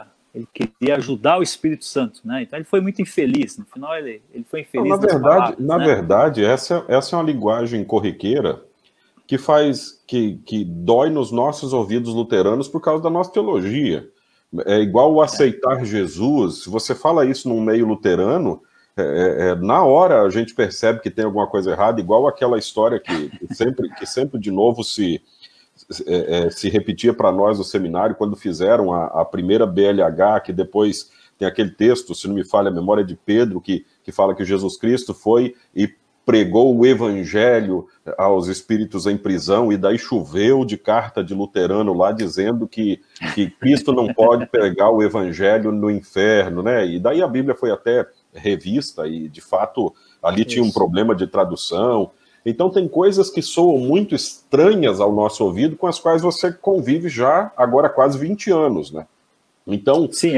queria ajudar o Espírito Santo, né? Então ele foi muito infeliz. No final ele foi infeliz Não, nas palavras, na né? verdade, essa é uma linguagem corriqueira que dói nos nossos ouvidos luteranos por causa da nossa teologia. É igual o aceitar Jesus. Se você fala isso num meio luterano, na hora a gente percebe que tem alguma coisa errada, igual aquela história que sempre de novo se repetia para nós no seminário, quando fizeram a primeira BLH, que depois tem aquele texto, se não me falha a memória, de Pedro, que fala que Jesus Cristo foi e pregou o evangelho aos espíritos em prisão, e daí choveu de carta de luterano lá dizendo que Cristo não pode pregar o evangelho no inferno, né? E daí a Bíblia foi até revista e, de fato, ali tinha um problema de tradução. Então tem coisas que soam muito estranhas ao nosso ouvido, com as quais você convive já agora há quase 20 anos, né? Então, sim,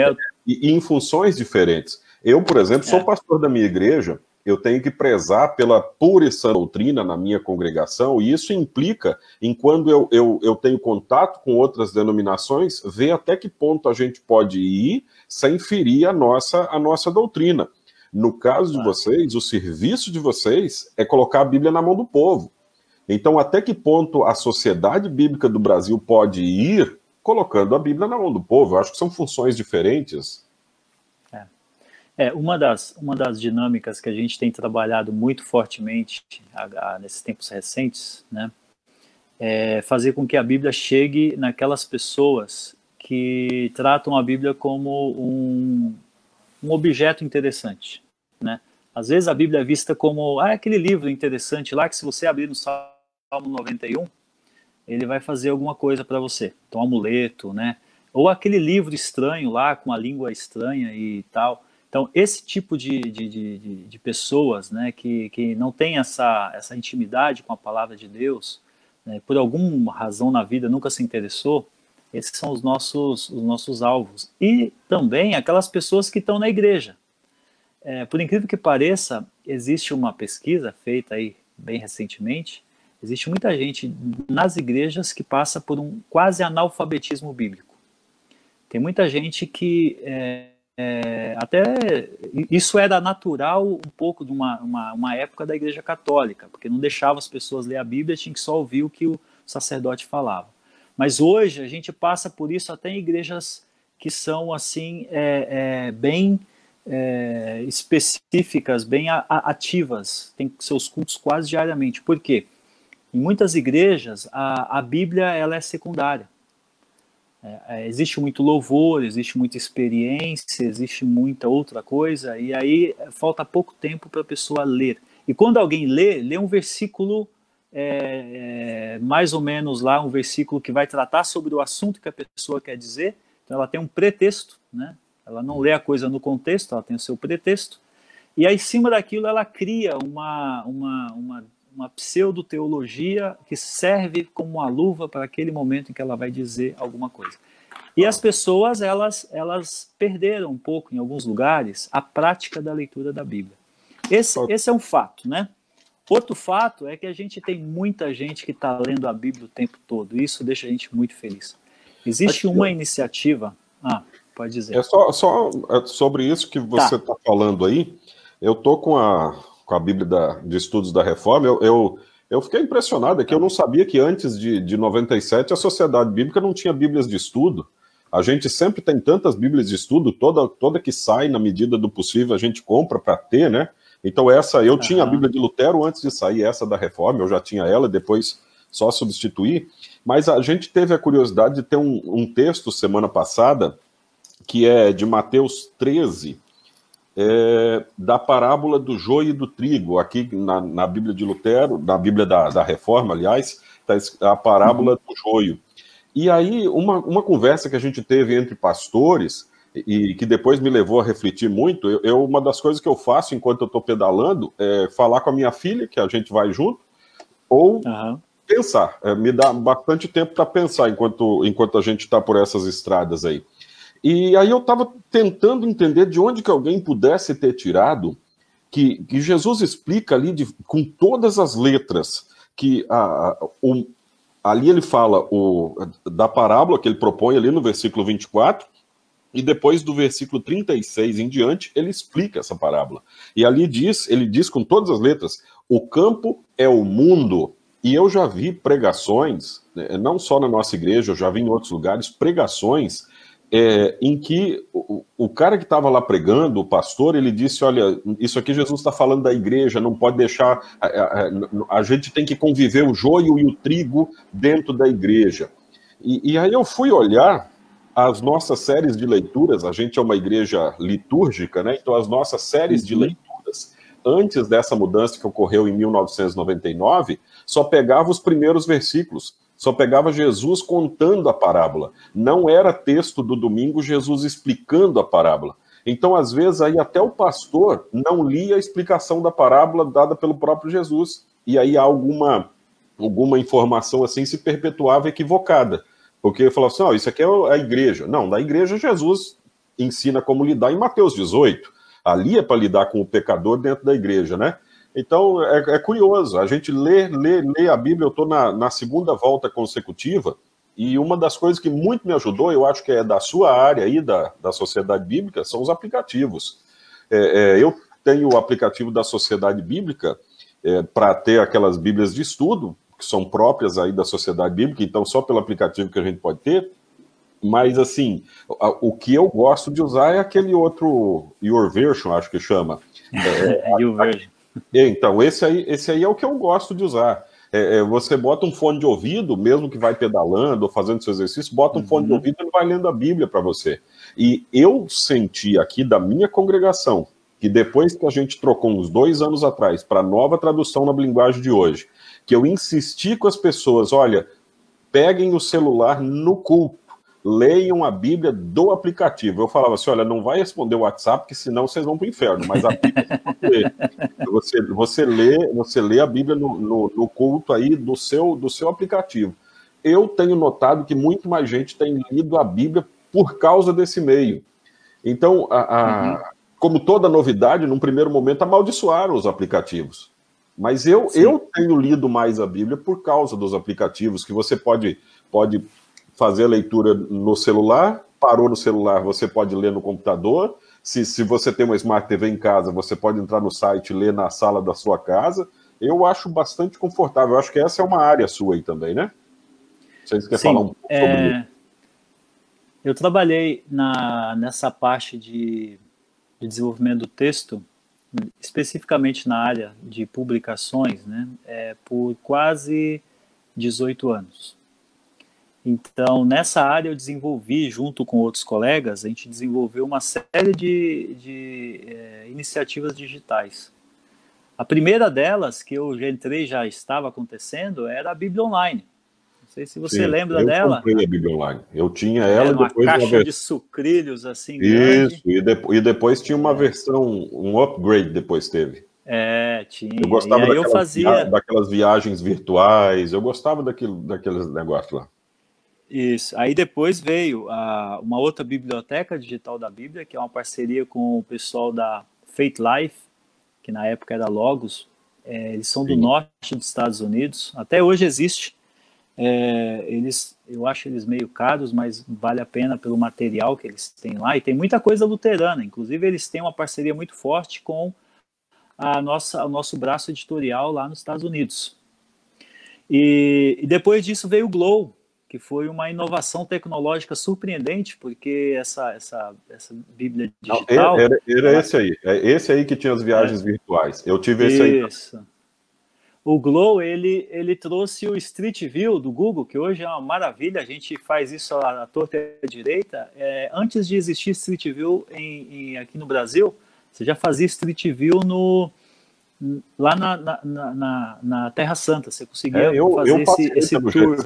e em funções diferentes. Eu, por exemplo, sou pastor da minha igreja, eu tenho que prezar pela pura e sã doutrina na minha congregação, e isso implica, em quando eu tenho contato com outras denominações, ver até que ponto a gente pode ir sem ferir a nossa doutrina. No caso de vocês, o serviço de vocês é colocar a Bíblia na mão do povo. Então, até que ponto a Sociedade Bíblica do Brasil pode ir colocando a Bíblia na mão do povo? Eu acho que são funções diferentes. Uma das dinâmicas que a gente tem trabalhado muito fortemente nesses tempos recentes, né, é fazer com que a Bíblia chegue naquelas pessoas que tratam a Bíblia como um objeto interessante, né? Às vezes a Bíblia é vista como aquele livro interessante lá que, se você abrir no Salmo 91, ele vai fazer alguma coisa para você, então um amuleto, né? Ou aquele livro estranho lá com a língua estranha e tal. Então, esse tipo de pessoas, né, que não tem essa intimidade com a palavra de Deus, né, por alguma razão na vida nunca se interessou, esses são os nossos alvos. E também aquelas pessoas que estão na igreja. Por incrível que pareça, existe uma pesquisa feita aí bem recentemente, existe muita gente nas igrejas que passa por um quase analfabetismo bíblico. Tem muita gente que... até isso era natural um pouco de uma época da Igreja Católica, porque não deixava as pessoas ler a Bíblia, tinha que só ouvir o que o sacerdote falava. Mas hoje a gente passa por isso até em igrejas que são assim bem específicas, bem ativas, tem seus cultos quase diariamente. Por quê? Em muitas igrejas a Bíblia ela é secundária. Existe muito louvor, existe muita experiência, existe muita outra coisa, e aí falta pouco tempo para a pessoa ler. E quando alguém lê um versículo, mais ou menos lá, um versículo que vai tratar sobre o assunto que a pessoa quer dizer, então ela tem um pretexto, né? Ela não lê a coisa no contexto, ela tem o seu pretexto, e aí, em cima daquilo ela cria uma pseudo-teologia que serve como uma luva para aquele momento em que ela vai dizer alguma coisa. E as pessoas, elas perderam um pouco, em alguns lugares, a prática da leitura da Bíblia. Esse é um fato, né? Outro fato é que a gente tem muita gente que está lendo a Bíblia o tempo todo, e isso deixa a gente muito feliz. Existe uma iniciativa... pode dizer. Só sobre isso que você está falando aí, eu estou com a Bíblia de Estudos da Reforma, eu fiquei impressionado, que eu não sabia que antes de 97 a Sociedade Bíblica não tinha Bíblias de estudo. A gente sempre tem tantas Bíblias de estudo, toda que sai, na medida do possível, a gente compra para ter, né? Então eu tinha a Bíblia de Lutero antes de sair essa da Reforma, eu já tinha ela, depois só substituí, mas a gente teve a curiosidade de ter um texto semana passada, que é de Mateus 13, da parábola do joio e do trigo. Aqui na Bíblia de Lutero, na Bíblia da Reforma, aliás, está a parábola do joio. E aí, uma conversa que a gente teve entre pastores, e que depois me levou a refletir muito, uma das coisas que eu faço enquanto eu estou pedalando é falar com a minha filha, que a gente vai junto, ou pensar. Me dá bastante tempo para pensar enquanto a gente está por essas estradas aí. E aí eu estava tentando entender de onde que alguém pudesse ter tirado que Jesus explica ali com todas as letras que Ali ele fala da parábola que ele propõe ali no versículo 24, e depois do versículo 36 em diante, ele explica essa parábola. E ali ele diz com todas as letras, o campo é o mundo. E eu já vi pregações, não só na nossa igreja, eu já vi em outros lugares, pregações em que o cara que estava lá pregando, o pastor, ele disse, olha, isso aqui Jesus está falando da igreja, não pode deixar, a gente tem que conviver o joio e o trigo dentro da igreja. E aí eu fui olhar as nossas séries de leituras, a gente é uma igreja litúrgica, né? Então as nossas séries de leituras, antes dessa mudança que ocorreu em 1999, só pegava os primeiros versículos, só pegava Jesus contando a parábola. Não era texto do domingo, Jesus explicando a parábola. Então, às vezes, aí até o pastor não lia a explicação da parábola dada pelo próprio Jesus. E aí alguma informação assim se perpetuava equivocada. Porque ele falou assim, isso aqui é a igreja. Não, da igreja Jesus ensina como lidar em Mateus 18. Ali é para lidar com o pecador dentro da igreja, né? Então, é curioso, a gente lê a Bíblia, eu estou na segunda volta consecutiva, e uma das coisas que muito me ajudou, eu acho que é da sua área aí, da Sociedade Bíblica, são os aplicativos. Eu tenho o aplicativo da Sociedade Bíblica para ter aquelas Bíblias de estudo, que são próprias aí da Sociedade Bíblica, então só pelo aplicativo que a gente pode ter, mas assim, o que eu gosto de usar é aquele outro, YourVersion, acho que chama. YourVersion. Então, esse aí é o que eu gosto de usar. Você bota um fone de ouvido, mesmo que vai pedalando ou fazendo seu exercício, bota um fone de ouvido e ele vai lendo a Bíblia para você. E eu senti aqui da minha congregação, que depois que a gente trocou uns 2 anos atrás para a nova tradução na linguagem de hoje, que eu insisti com as pessoas, olha, peguem o celular no culto, leiam a Bíblia do aplicativo. Eu falava assim, olha, não vai responder o WhatsApp, porque senão vocês vão para o inferno, mas a Bíblia você lê a Bíblia no culto aí do seu aplicativo. Eu tenho notado que muito mais gente tem lido a Bíblia por causa desse meio. Então, como toda novidade, num primeiro momento amaldiçoaram os aplicativos. Mas eu tenho lido mais a Bíblia por causa dos aplicativos, que você pode fazer a leitura no celular, parou no celular, você pode ler no computador. Se você tem uma Smart TV em casa, você pode entrar no site e ler na sala da sua casa. Eu acho bastante confortável. Eu acho que essa é uma área sua aí também, né? Vocês querem falar um pouco sobre isso? Eu trabalhei nessa parte de desenvolvimento do texto, especificamente na área de publicações, né, por quase 18 anos. Então, nessa área eu desenvolvi, junto com outros colegas, a gente desenvolveu uma série de iniciativas digitais. A primeira delas, que eu já entrei, já estava acontecendo, era a Bíblia Online. Não sei se você lembra dela. Eu comprei a Bíblia Online. Eu tinha ela era depois uma caixa de sucrilhos, assim, grande. Isso, e depois tinha uma versão, um upgrade depois teve. Tinha. Eu gostava daquelas viagens virtuais, eu gostava daqueles negócios lá. Isso. Aí depois veio uma outra biblioteca digital da Bíblia, que é uma parceria com o pessoal da Faith Life, que na época era Logos. Eles são do norte dos Estados Unidos. Até hoje existe. Eu acho eles meio caros, mas vale a pena pelo material que eles têm lá. E tem muita coisa luterana. Inclusive, eles têm uma parceria muito forte com o nosso braço editorial lá nos Estados Unidos. E depois disso veio o Glow, que foi uma inovação tecnológica surpreendente, porque essa Bíblia digital... Era esse aí. Esse aí que tinha as viagens virtuais. Eu tive esse aí. Isso. O Glow, ele trouxe o Street View do Google, que hoje é uma maravilha, a gente faz isso à torta e à direita. Antes de existir Street View aqui no Brasil, você já fazia Street View lá na Terra Santa, você conseguia fazer esse tour.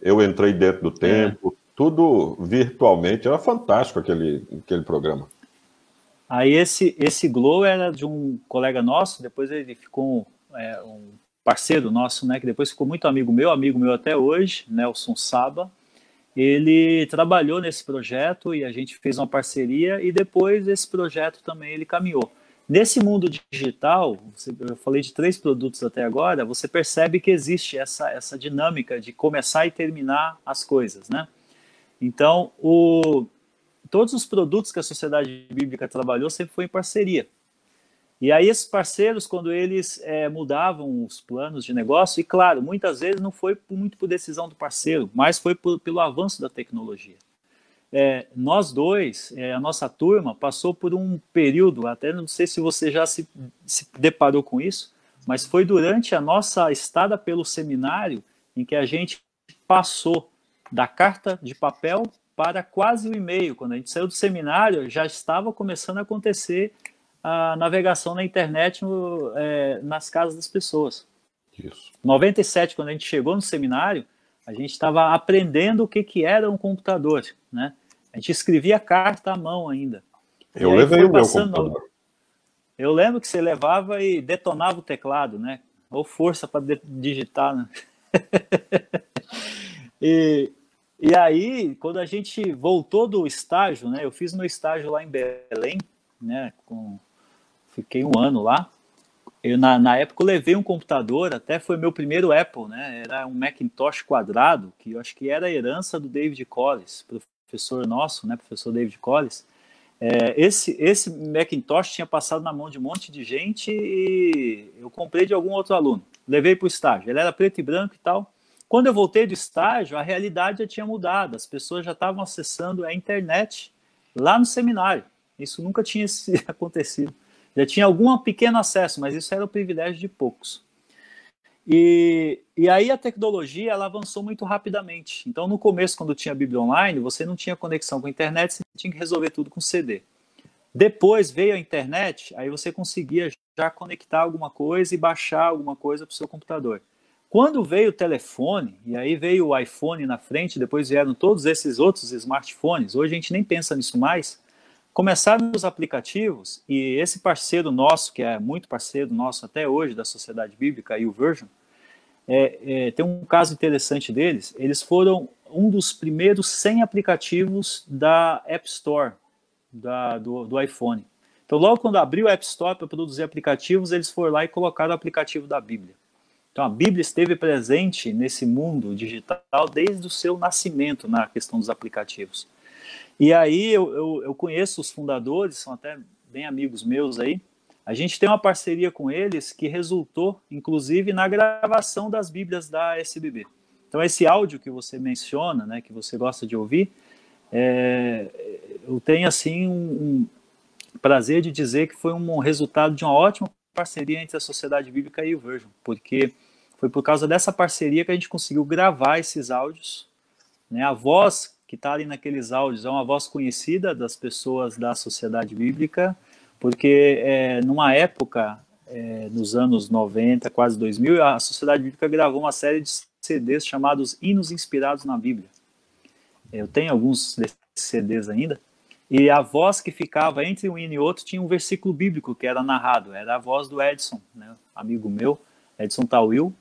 Eu entrei dentro do templo, tudo virtualmente, era fantástico aquele programa. Aí esse Glow era de um colega nosso, depois ele ficou um parceiro nosso, né, que depois ficou muito amigo meu até hoje, Nelson Saba. Ele trabalhou nesse projeto e a gente fez uma parceria, e depois esse projeto também ele caminhou. Nesse mundo digital, eu falei de 3 produtos até agora, você percebe que existe essa dinâmica de começar e terminar as coisas, né? Então, todos os produtos que a Sociedade Bíblica trabalhou sempre foi em parceria. E aí esses parceiros, quando eles mudavam os planos de negócio, e claro, muitas vezes não foi muito por decisão do parceiro, mas foi pelo avanço da tecnologia. Nós dois, a nossa turma, passou por um período, até não sei se você já se deparou com isso, mas foi durante a nossa estada pelo seminário em que a gente passou da carta de papel para quase o e-mail. Quando a gente saiu do seminário, já estava começando a acontecer a navegação na internet nas casas das pessoas. Isso. Em 97, quando a gente chegou no seminário, a gente estava aprendendo o que era um computador, né? A gente escrevia carta à mão ainda. Eu levei o meu computador. Eu lembro que você levava e detonava o teclado, né? Ou força para digitar, né? E aí, quando a gente voltou do estágio, né? Eu fiz meu estágio lá em Belém, né? Fiquei 1 ano lá. Na época eu levei um computador, até foi meu primeiro Apple, né? Era um Macintosh quadrado, que eu acho que era a herança do David Collis, professor nosso, né? Professor David Collis. Esse Macintosh tinha passado na mão de um monte de gente e eu comprei de algum outro aluno. Levei para o estágio. Ele era preto e branco e tal. Quando eu voltei do estágio, a realidade já tinha mudado. As pessoas já estavam acessando a internet lá no seminário. Isso nunca tinha acontecido. Já tinha algum pequeno acesso, mas isso era o privilégio de poucos. E aí a tecnologia ela avançou muito rapidamente. Então, no começo, quando tinha a Bíblia Online, você não tinha conexão com a internet, você tinha que resolver tudo com CD. Depois veio a internet, aí você conseguia já conectar alguma coisa e baixar alguma coisa para o seu computador. Quando veio o telefone, e aí veio o iPhone na frente, depois vieram todos esses outros smartphones, hoje a gente nem pensa nisso mais, começaram os aplicativos, e esse parceiro nosso, que é muito parceiro nosso até hoje, da Sociedade Bíblica, a YouVersion, tem um caso interessante deles, eles foram um dos primeiros 100 aplicativos da App Store, do iPhone. Então, logo quando abriu a App Store para produzir aplicativos, eles foram lá e colocaram o aplicativo da Bíblia. Então, a Bíblia esteve presente nesse mundo digital desde o seu nascimento na questão dos aplicativos. E aí eu conheço os fundadores, são até bem amigos meus aí. A gente tem uma parceria com eles que resultou, inclusive, na gravação das Bíblias da SBB. Então, esse áudio que você menciona, né, que você gosta de ouvir, eu tenho, assim, um prazer de dizer que foi um resultado de uma ótima parceria entre a Sociedade Bíblica e o YouVersion, porque foi por causa dessa parceria que a gente conseguiu gravar esses áudios, né? A voz que está ali naqueles áudios é uma voz conhecida das pessoas da Sociedade Bíblica, porque numa época, nos anos 90, quase 2000, a Sociedade Bíblica gravou uma série de CDs chamados Hinos Inspirados na Bíblia. Eu tenho alguns desses CDs ainda, e a voz que ficava entre um hino e outro tinha um versículo bíblico que era narrado, era a voz do Edson, né, amigo meu, Edson Tawil.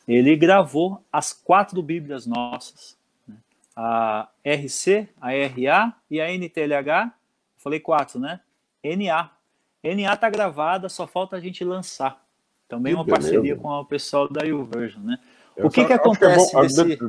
Ele gravou as 4 Bíblias nossas, né, a RC, a RA e a NTLH, falei 4, né? NA. NA está gravada, só falta a gente lançar. Também uma parceria com o pessoal da YouVersion, né? O que acontece?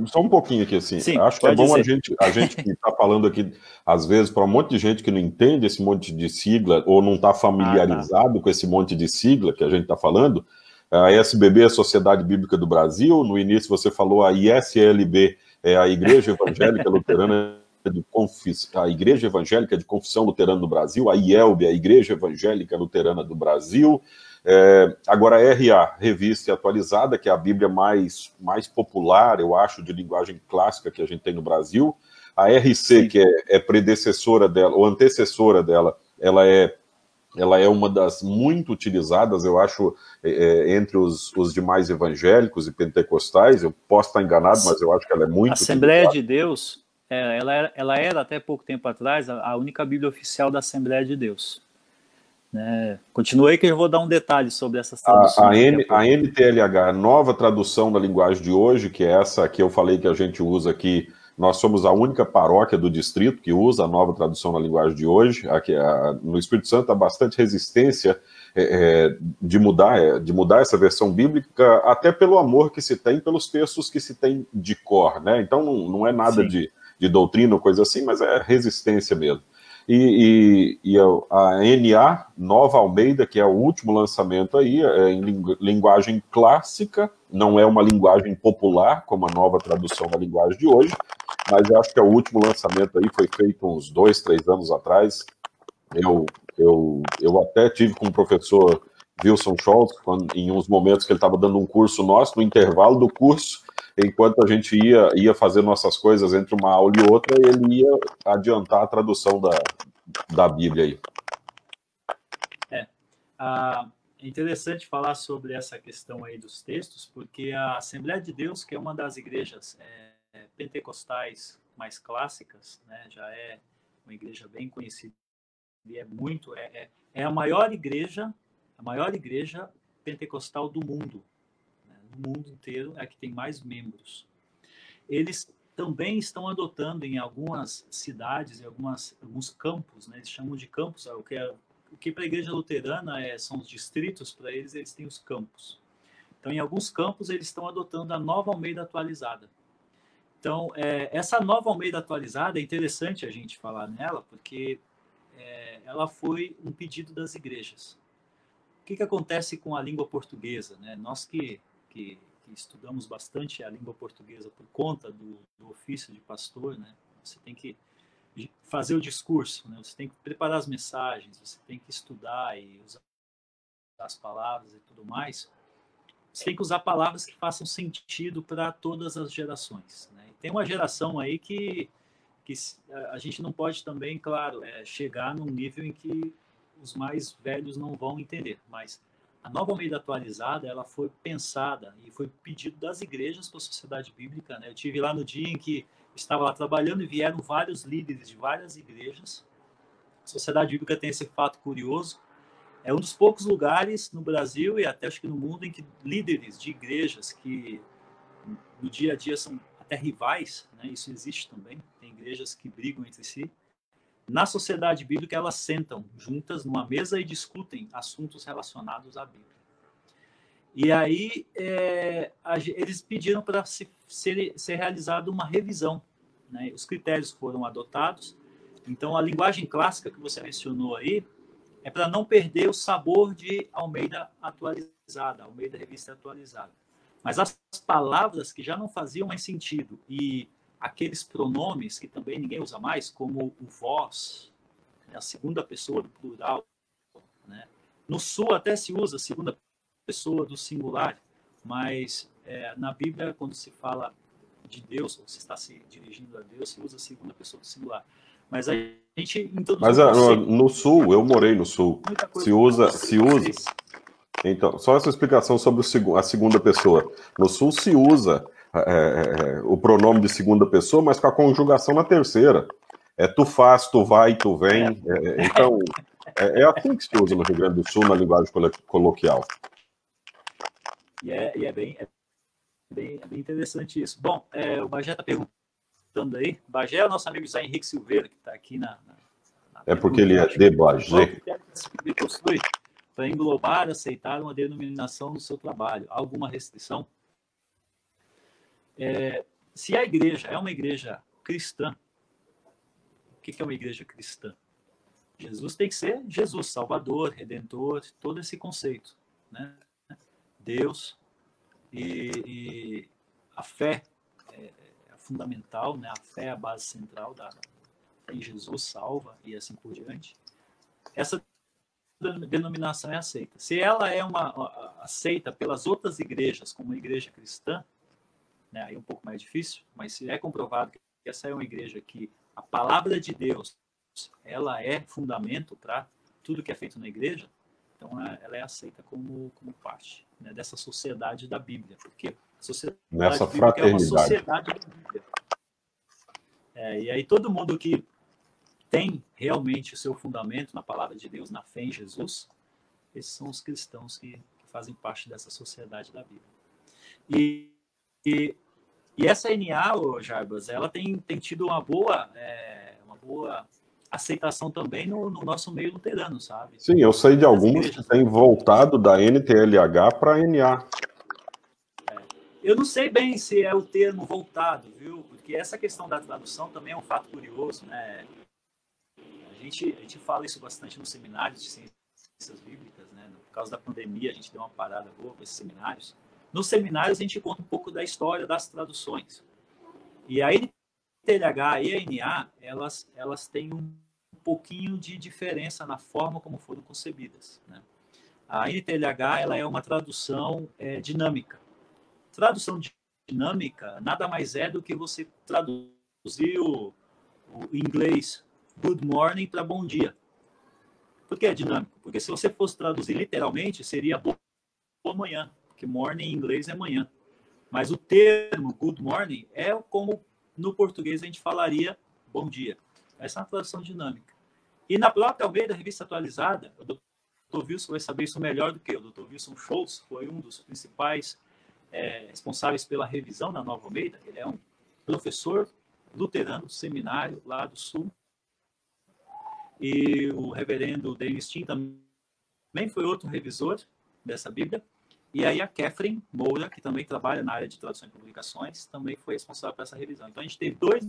Só um pouquinho aqui, assim. Sim, acho que é bom a gente que está falando aqui, às vezes, para um monte de gente que não entende esse monte de sigla, ou não está familiarizado com esse monte de sigla que a gente está falando. A SBB, a Sociedade Bíblica do Brasil, no início você falou a ISLB, é a Igreja Evangélica Luterana a Igreja Evangélica de Confissão Luterana no Brasil, a IELB, a Igreja Evangélica Luterana do Brasil. Agora a RA, Revista Atualizada, que é a Bíblia mais popular, eu acho, de linguagem clássica que a gente tem no Brasil. A RC, sim, que é predecessora dela, ou antecessora dela, ela é uma das muito utilizadas, eu acho, entre os demais evangélicos e pentecostais. Eu posso estar enganado, mas eu acho que ela é muito Assembleia utilizada. De Deus, ela era até pouco tempo atrás a única Bíblia oficial da Assembleia de Deus. Né? Continuei que eu vou dar um detalhe sobre essas traduções. A NTLH, nova tradução da linguagem de hoje, que é essa que eu falei que a gente usa aqui. Nós somos a única paróquia do distrito que usa a nova tradução na linguagem de hoje. Aqui, no Espírito Santo há bastante resistência de mudar essa versão bíblica, até pelo amor que se tem pelos textos que se tem de cor, né? Então não é nada de doutrina ou coisa assim, mas é resistência mesmo. E a NA, Nova Almeida, que é o último lançamento aí, é em linguagem clássica, não é uma linguagem popular, como a nova tradução da linguagem de hoje, mas eu acho que o último lançamento aí foi feito uns 2, 3 anos atrás. Eu até tive com o professor Wilson Scholz, em uns momentos que ele estava dando um curso nosso, no intervalo do curso, enquanto a gente ia fazer nossas coisas entre uma aula e outra, ele ia adiantar a tradução da Bíblia aí. É interessante falar sobre essa questão aí dos textos, porque a Assembleia de Deus, que é uma das igrejas pentecostais mais clássicas, né, já é uma igreja bem conhecida, e é a maior igreja pentecostal do mundo, né? No mundo inteiro é a que tem mais membros. Eles também estão adotando em algumas cidades, em alguns campos, né? Eles chamam de campos, o que para a igreja luterana são os distritos, para eles têm os campos. Então, em alguns campos, eles estão adotando a Nova Almeida atualizada. Então, essa Nova Almeida atualizada, é interessante a gente falar nela, porque ela foi um pedido das igrejas. O que acontece com a língua portuguesa, né? Nós que estudamos bastante a língua portuguesa por conta do ofício de pastor, né? Você tem que fazer o discurso, né? Você tem que preparar as mensagens, você tem que estudar e usar as palavras e tudo mais. Você tem que usar palavras que façam sentido para todas as gerações, né? E tem uma geração aí que a gente não pode também, claro, chegar num nível em que os mais velhos não vão entender, mas a Nova Almeida atualizada, ela foi pensada e foi pedido das igrejas para a sociedade bíblica, né? Eu tive lá no dia em que estava lá trabalhando e vieram vários líderes de várias igrejas. A sociedade bíblica tem esse fato curioso, é um dos poucos lugares no Brasil e até acho que no mundo em que líderes de igrejas que no dia a dia são até rivais, né? Isso existe também, tem igrejas que brigam entre si. Na sociedade bíblica, elas sentam juntas numa mesa e discutem assuntos relacionados à Bíblia. E aí, eles pediram para ser realizada uma revisão, né? Os critérios foram adotados. Então, a linguagem clássica que você mencionou aí é para não perder o sabor de Almeida atualizada, Almeida Revista atualizada. Mas as palavras que já não faziam mais sentido e aqueles pronomes que também ninguém usa mais, como o vós, né, a segunda pessoa do plural, né? No sul até se usa a segunda pessoa do singular, mas na Bíblia, quando se fala de Deus, ou se está se dirigindo a Deus, se usa a segunda pessoa do singular. Mas a gente introduziu... Mas no sul, eu morei no sul, se usa... Então, só essa explicação sobre a segunda pessoa. No sul se usa o pronome de segunda pessoa, mas com a conjugação na terceira. Tu faz, tu vai, tu vem. Então, é assim que se usa no Rio Grande do Sul, na linguagem coloquial. E é bem interessante isso. Bom, o Bagé está perguntando aí. Bagé é o nosso amigo José Henrique Silveira, que está aqui na porque ele é de Bagé. Para englobar, aceitar uma denominação do seu trabalho. Há alguma restrição? Se a igreja é uma igreja cristã, o que é uma igreja cristã? Jesus tem que ser Jesus, Salvador, Redentor, todo esse conceito, né? Deus e a fé é fundamental, né? A fé é a base central em Jesus salva e assim por diante. Essa denominação é aceita. Se ela é aceita pelas outras igrejas como uma igreja cristã, né, aí é um pouco mais difícil, mas se é comprovado que essa é uma igreja que a palavra de Deus ela é fundamento para tudo que é feito na igreja, então ela é aceita como parte, né, dessa sociedade da Bíblia, porque a sociedade nessa bíblica fraternidade. é uma sociedade da Bíblia. E aí todo mundo que tem realmente o seu fundamento na palavra de Deus, na fé em Jesus, esses são os cristãos que fazem parte dessa sociedade da Bíblia. E essa NA, Jarbas, ela tem tido uma boa aceitação também no nosso meio luterano, sabe? Sim, eu sei de algumas que têm voltado da NTLH para NA. Eu não sei bem se é o termo voltado, viu? Porque essa questão da tradução também é um fato curioso, né? A gente fala isso bastante nos seminários de ciências bíblicas, né? Por causa da pandemia, a gente deu uma parada boa com esses seminários. Nos seminários, a gente conta um pouco da história das traduções. E a NTLH e a NA, elas têm um pouquinho de diferença na forma como foram concebidas, né? A NTLH, ela é uma tradução dinâmica. Tradução dinâmica nada mais é do que você traduzir o inglês good morning para bom dia. Por que é dinâmico? Porque se você fosse traduzir literalmente, seria boa manhã, porque morning em inglês é manhã. Mas o termo good morning é como no português a gente falaria bom dia. Essa é uma tradução dinâmica. E na própria Almeida, Revista Atualizada, o Dr. Wilson vai saber isso melhor do que eu. O Dr. Wilson Schultz foi um dos principais responsáveis pela revisão da Nova Almeida. Ele é um professor luterano do seminário lá do Sul. E o reverendo Dennis Tim também foi outro revisor dessa Bíblia. E aí a Catherine Moura, que também trabalha na área de tradução e publicações, também foi responsável por essa revisão. Então a gente teve 2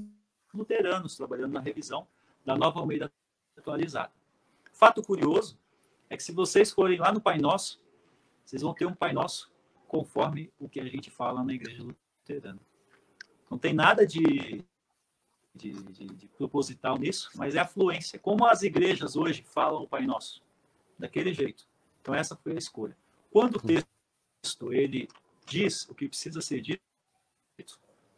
luteranos trabalhando na revisão da Nova Almeida Atualizada. Fato curioso é que se vocês forem lá no Pai Nosso, vocês vão ter um Pai Nosso conforme o que a gente fala na Igreja Luterana. Não tem nada de proposital nisso, mas é a fluência. Como as igrejas hoje falam o Pai Nosso? Daquele jeito. Então essa foi a escolha. Quando o texto ele diz o que precisa ser dito,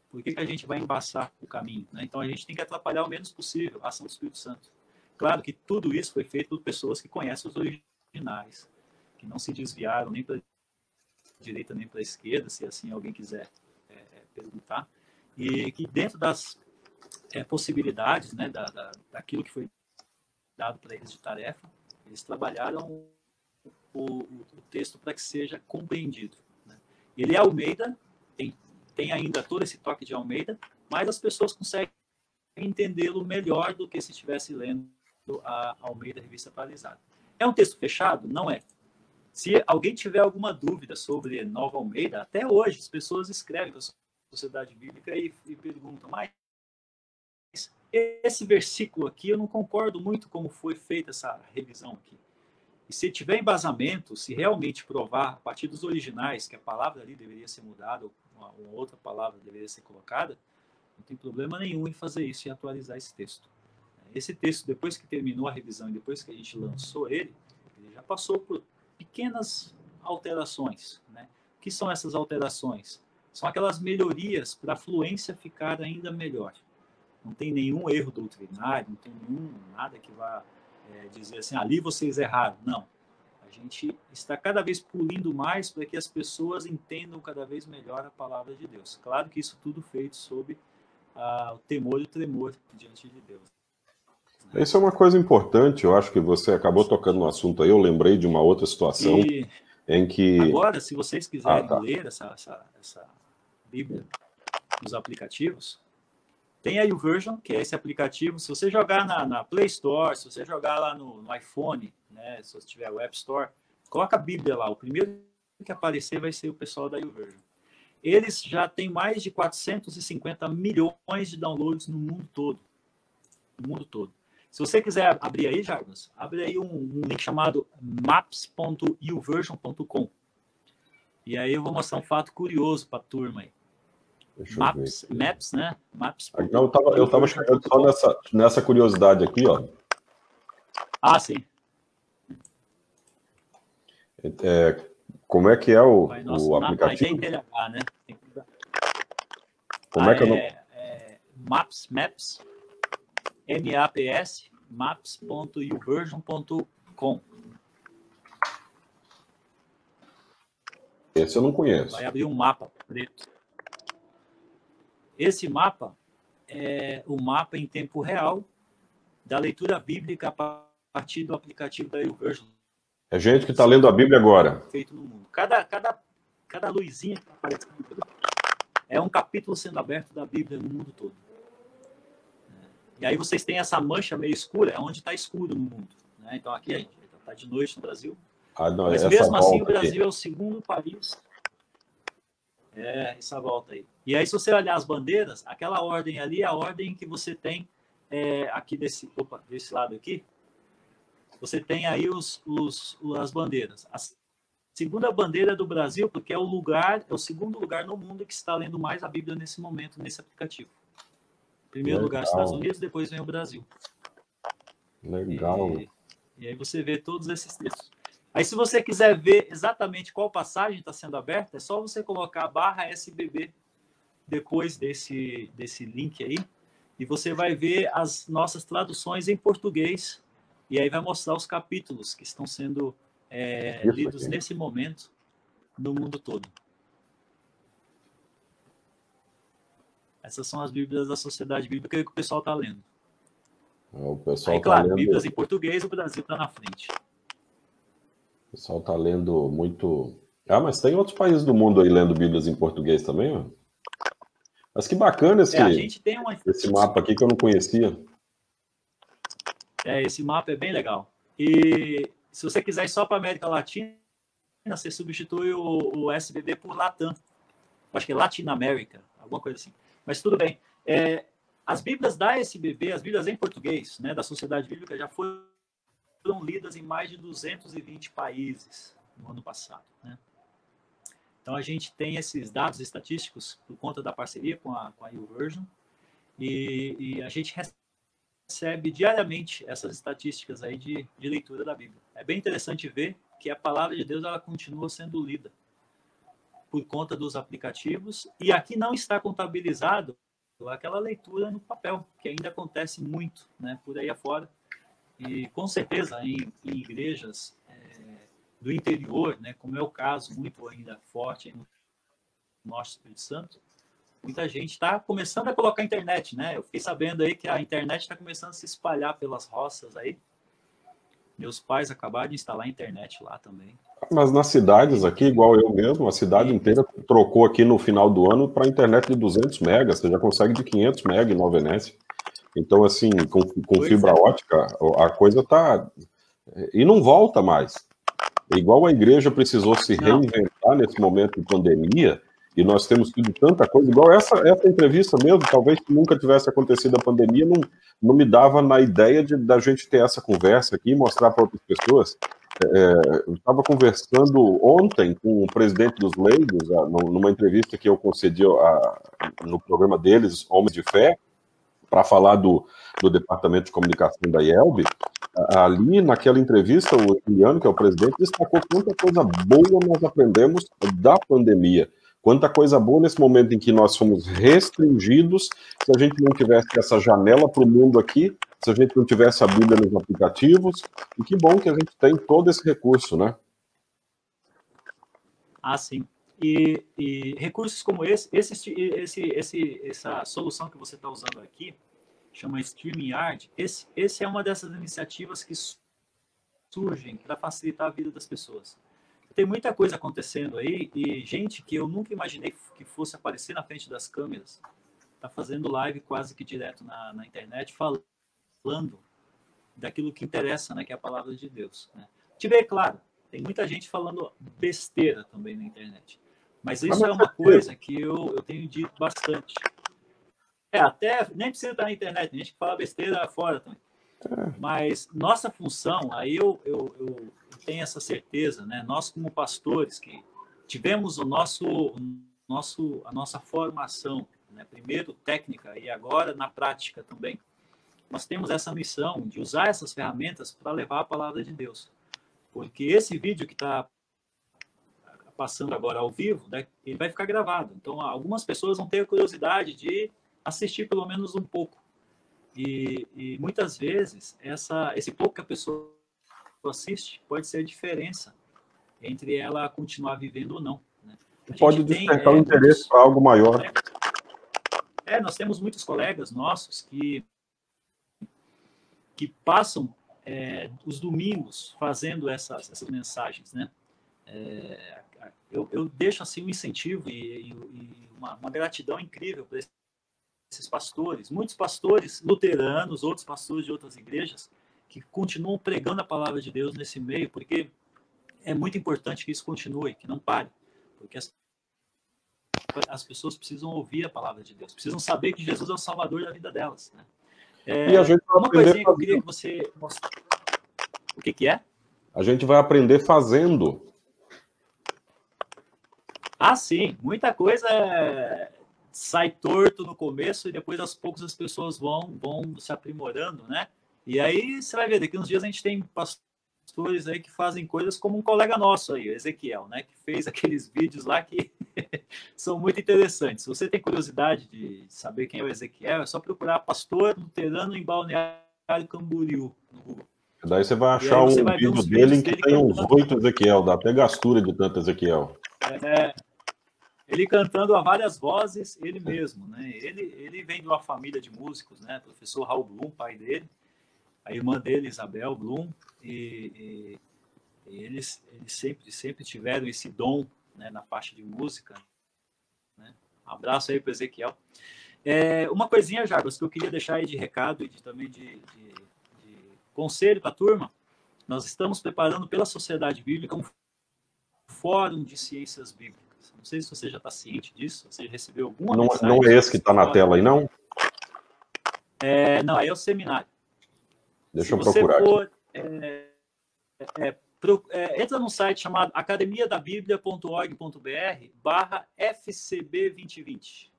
por que a gente vai embaçar o caminho? Né? Então a gente tem que atrapalhar o menos possível a ação do Espírito Santo. Claro que tudo isso foi feito por pessoas que conhecem os originais, que não se desviaram nem para a direita nem para a esquerda, se assim alguém quiser perguntar, e que dentro das possibilidades, né, daquilo que foi dado para eles de tarefa, eles trabalharam o texto para que seja compreendido. Né? Ele é Almeida, tem ainda todo esse toque de Almeida, mas as pessoas conseguem entendê-lo melhor do que se estivesse lendo a Almeida Revista Atualizada. É um texto fechado? Não é. Se alguém tiver alguma dúvida sobre Nova Almeida, até hoje as pessoas escrevem para a Sociedade Bíblica e perguntam, mas esse versículo aqui eu não concordo muito como foi feita essa revisão aqui. E se tiver embasamento, se realmente provar a partir dos originais que a palavra ali deveria ser mudada, ou uma outra palavra deveria ser colocada, não tem problema nenhum em fazer isso e atualizar esse texto. Esse texto, depois que terminou a revisão e depois que a gente lançou ele já passou por pequenas alterações. Né? O que são essas alterações? São aquelas melhorias para a fluência ficar ainda melhor. Não tem nenhum erro doutrinário, não tem nada que vá dizer assim, ali vocês erraram. Não. A gente está cada vez pulindo mais para que as pessoas entendam cada vez melhor a palavra de Deus. Claro que isso tudo feito sob o temor e o tremor diante de Deus. Isso é uma coisa importante, eu acho que você acabou tocando no assunto aí, eu lembrei de uma outra situação em que... Agora, se vocês quiserem ler essa Bíblia nos aplicativos, tem a YouVersion, que é esse aplicativo. Se você jogar na Play Store, se você jogar lá no iPhone, né, se você tiver o App Store, coloca a Bíblia lá. O primeiro que aparecer vai ser o pessoal da YouVersion. Eles já têm mais de 450 milhões de downloads no mundo todo. No mundo todo. Se você quiser abrir aí, Jarbas, abre aí um link chamado maps.youversion.com. E aí eu vou mostrar um fato curioso para a turma aí. Maps, né? Maps. Então, eu estava chegando só nessa curiosidade aqui, ó. Ah, sim. Como é que é o aplicativo? Tem TLH, né? Como é que Maps, MAPS, maps.youversion.com. Esse eu não conheço. Vai abrir um mapa preto. Esse mapa é o mapa em tempo real da leitura bíblica a partir do aplicativo da YouVersion. É gente que está lendo a Bíblia agora. Feito no mundo. Cada luzinha que está aparecendo é um capítulo sendo aberto da Bíblia no mundo todo. E aí vocês têm essa mancha meio escura, é onde está escuro no mundo, né? Então aqui a gente está de noite no Brasil. Não, Mas mesmo assim o Brasil é o segundo país. Essa volta aí. E aí se você olhar as bandeiras, aquela ordem ali é a ordem que você tem aqui desse lado aqui. Você tem aí as bandeiras. A segunda bandeira do Brasil, porque é o segundo lugar no mundo que está lendo mais a Bíblia nesse momento, nesse aplicativo. Primeiro lugar, Estados Unidos, depois vem o Brasil. Legal. E aí você vê todos esses textos. Aí, se você quiser ver exatamente qual passagem está sendo aberta, é só você colocar a /SBB depois desse link aí, e você vai ver as nossas traduções em português, e aí vai mostrar os capítulos que estão sendo lidos nesse momento no mundo todo. Essas são as Bíblias da Sociedade Bíblica que o pessoal está lendo. O pessoal aí, claro, lendo... Bíblias em português, o Brasil está na frente. O pessoal está lendo muito... mas tem outros países do mundo aí lendo Bíblias em português também, ó. Mas que bacana a gente tem esse mapa aqui que eu não conhecia. Esse mapa é bem legal. E se você quiser ir só para a América Latina, você substitui o SBB por Latam. Acho que é Latinoamérica, alguma coisa assim. Mas tudo bem. As Bíblias da SBB, as Bíblias em português, né, da Sociedade Bíblica, já foram lidas em mais de 220 países no ano passado, né? Então, a gente tem esses dados estatísticos por conta da parceria com a YouVersion, e a gente recebe diariamente essas estatísticas aí de leitura da Bíblia. É bem interessante ver que a palavra de Deus ela continua sendo lida por conta dos aplicativos, e aqui não está contabilizado aquela leitura no papel, que ainda acontece muito, né, por aí afora. E com certeza em igrejas do interior, né, como é o caso muito ainda forte no nosso Espírito Santo, muita gente está começando a colocar a internet, né? Eu fiquei sabendo aí que a internet está começando a se espalhar pelas roças aí. Meus pais acabaram de instalar a internet lá também. Mas nas cidades aqui, igual eu mesmo, a cidade inteira trocou aqui no final do ano para a internet de 200 megas. Você já consegue de 500 megas em Nova Venécia. Então, assim, com fibra ótica, a coisa tá... E não volta mais. Igual a igreja precisou se reinventar nesse momento de pandemia, e nós temos tido tanta coisa, igual essa entrevista mesmo, talvez se nunca tivesse acontecido a pandemia, não me dava na ideia da gente ter essa conversa aqui e mostrar para outras pessoas. Eu estava conversando ontem com o presidente dos leigos, numa entrevista que eu concedi no programa deles, Homens de Fé, para falar do Departamento de Comunicação da IELB. Ali, naquela entrevista, o Juliano, que é o presidente, destacou quanta coisa boa nós aprendemos da pandemia. Quanta coisa boa nesse momento em que nós fomos restringidos, se a gente não tivesse essa janela para o mundo aqui, se a gente não tivesse a Bíblia nos aplicativos, e que bom que a gente tem todo esse recurso, né? Sim. E recursos como essa solução que você está usando aqui, chama StreamYard, esse é uma dessas iniciativas que surgem para facilitar a vida das pessoas. Tem muita coisa acontecendo aí, e gente que eu nunca imaginei que fosse aparecer na frente das câmeras, está fazendo live quase que direto na internet, falando daquilo que interessa, né, que é a palavra de Deus, né? Claro, tem muita gente falando besteira também na internet, mas isso é uma coisa que eu tenho dito bastante. Até nem precisa estar na internet, tem gente que fala besteira fora também. Mas nossa função, aí eu tenho essa certeza, né? Nós como pastores que tivemos a nossa formação, né? Primeiro técnica e agora na prática também, nós temos essa missão de usar essas ferramentas para levar a palavra de Deus. Porque esse vídeo que está passando agora ao vivo, né, ele vai ficar gravado. Então, algumas pessoas vão ter a curiosidade de assistir pelo menos um pouco. E muitas vezes, esse pouco que a pessoa assiste pode ser a diferença entre ela continuar vivendo ou não, né? Pode despertar o interesse para algo maior. Nós temos muitos colegas nossos que passam os domingos fazendo essas mensagens, né? Eu deixo assim um incentivo e uma gratidão incrível para esses pastores, muitos pastores luteranos, outros pastores de outras igrejas, que continuam pregando a palavra de Deus nesse meio, porque é muito importante que isso continue, que não pare, porque as pessoas precisam ouvir a palavra de Deus, precisam saber que Jesus é o Salvador da vida delas, né? E a gente vai Uma aprender coisinha que eu queria que você mostrasse. O que é? A gente vai aprender fazendo. Ah, sim. Muita coisa sai torto no começo e depois, aos poucos, as pessoas vão se aprimorando, né? E aí você vai ver, daqui uns dias a gente tem pastores aí que fazem coisas como um colega nosso aí, o Ezequiel, né? Que fez aqueles vídeos lá que são muito interessantes. Se você tem curiosidade de saber quem é o Ezequiel, é só procurar pastor luterano em Balneário Camboriú no Google. Daí você vai E aí achar você um vai ver vídeo uns dele vídeos em que dele tem uns cantando. 8 Ezequiel, dá até gastura de tanto Ezequiel. Ele cantando a várias vozes, ele mesmo, né? Ele vem de uma família de músicos, né? Professor Raul Blum, pai dele, a irmã dele, Isabel Blum, e eles sempre tiveram esse dom, né, na parte de música, né? Um abraço aí para o Ezequiel. Uma coisinha, Jarbas, que eu queria deixar aí de recado e também de conselho para a turma. Nós estamos preparando pela Sociedade Bíblica um fórum de ciências bíblicas. Não sei se você já está ciente disso, você recebeu alguma mensagem. Não é esse que está na tela aí, não? Não, aí é o seminário. Deixa eu procurar aqui. Entra num site chamado academiadabiblia.org.br/FCB2020.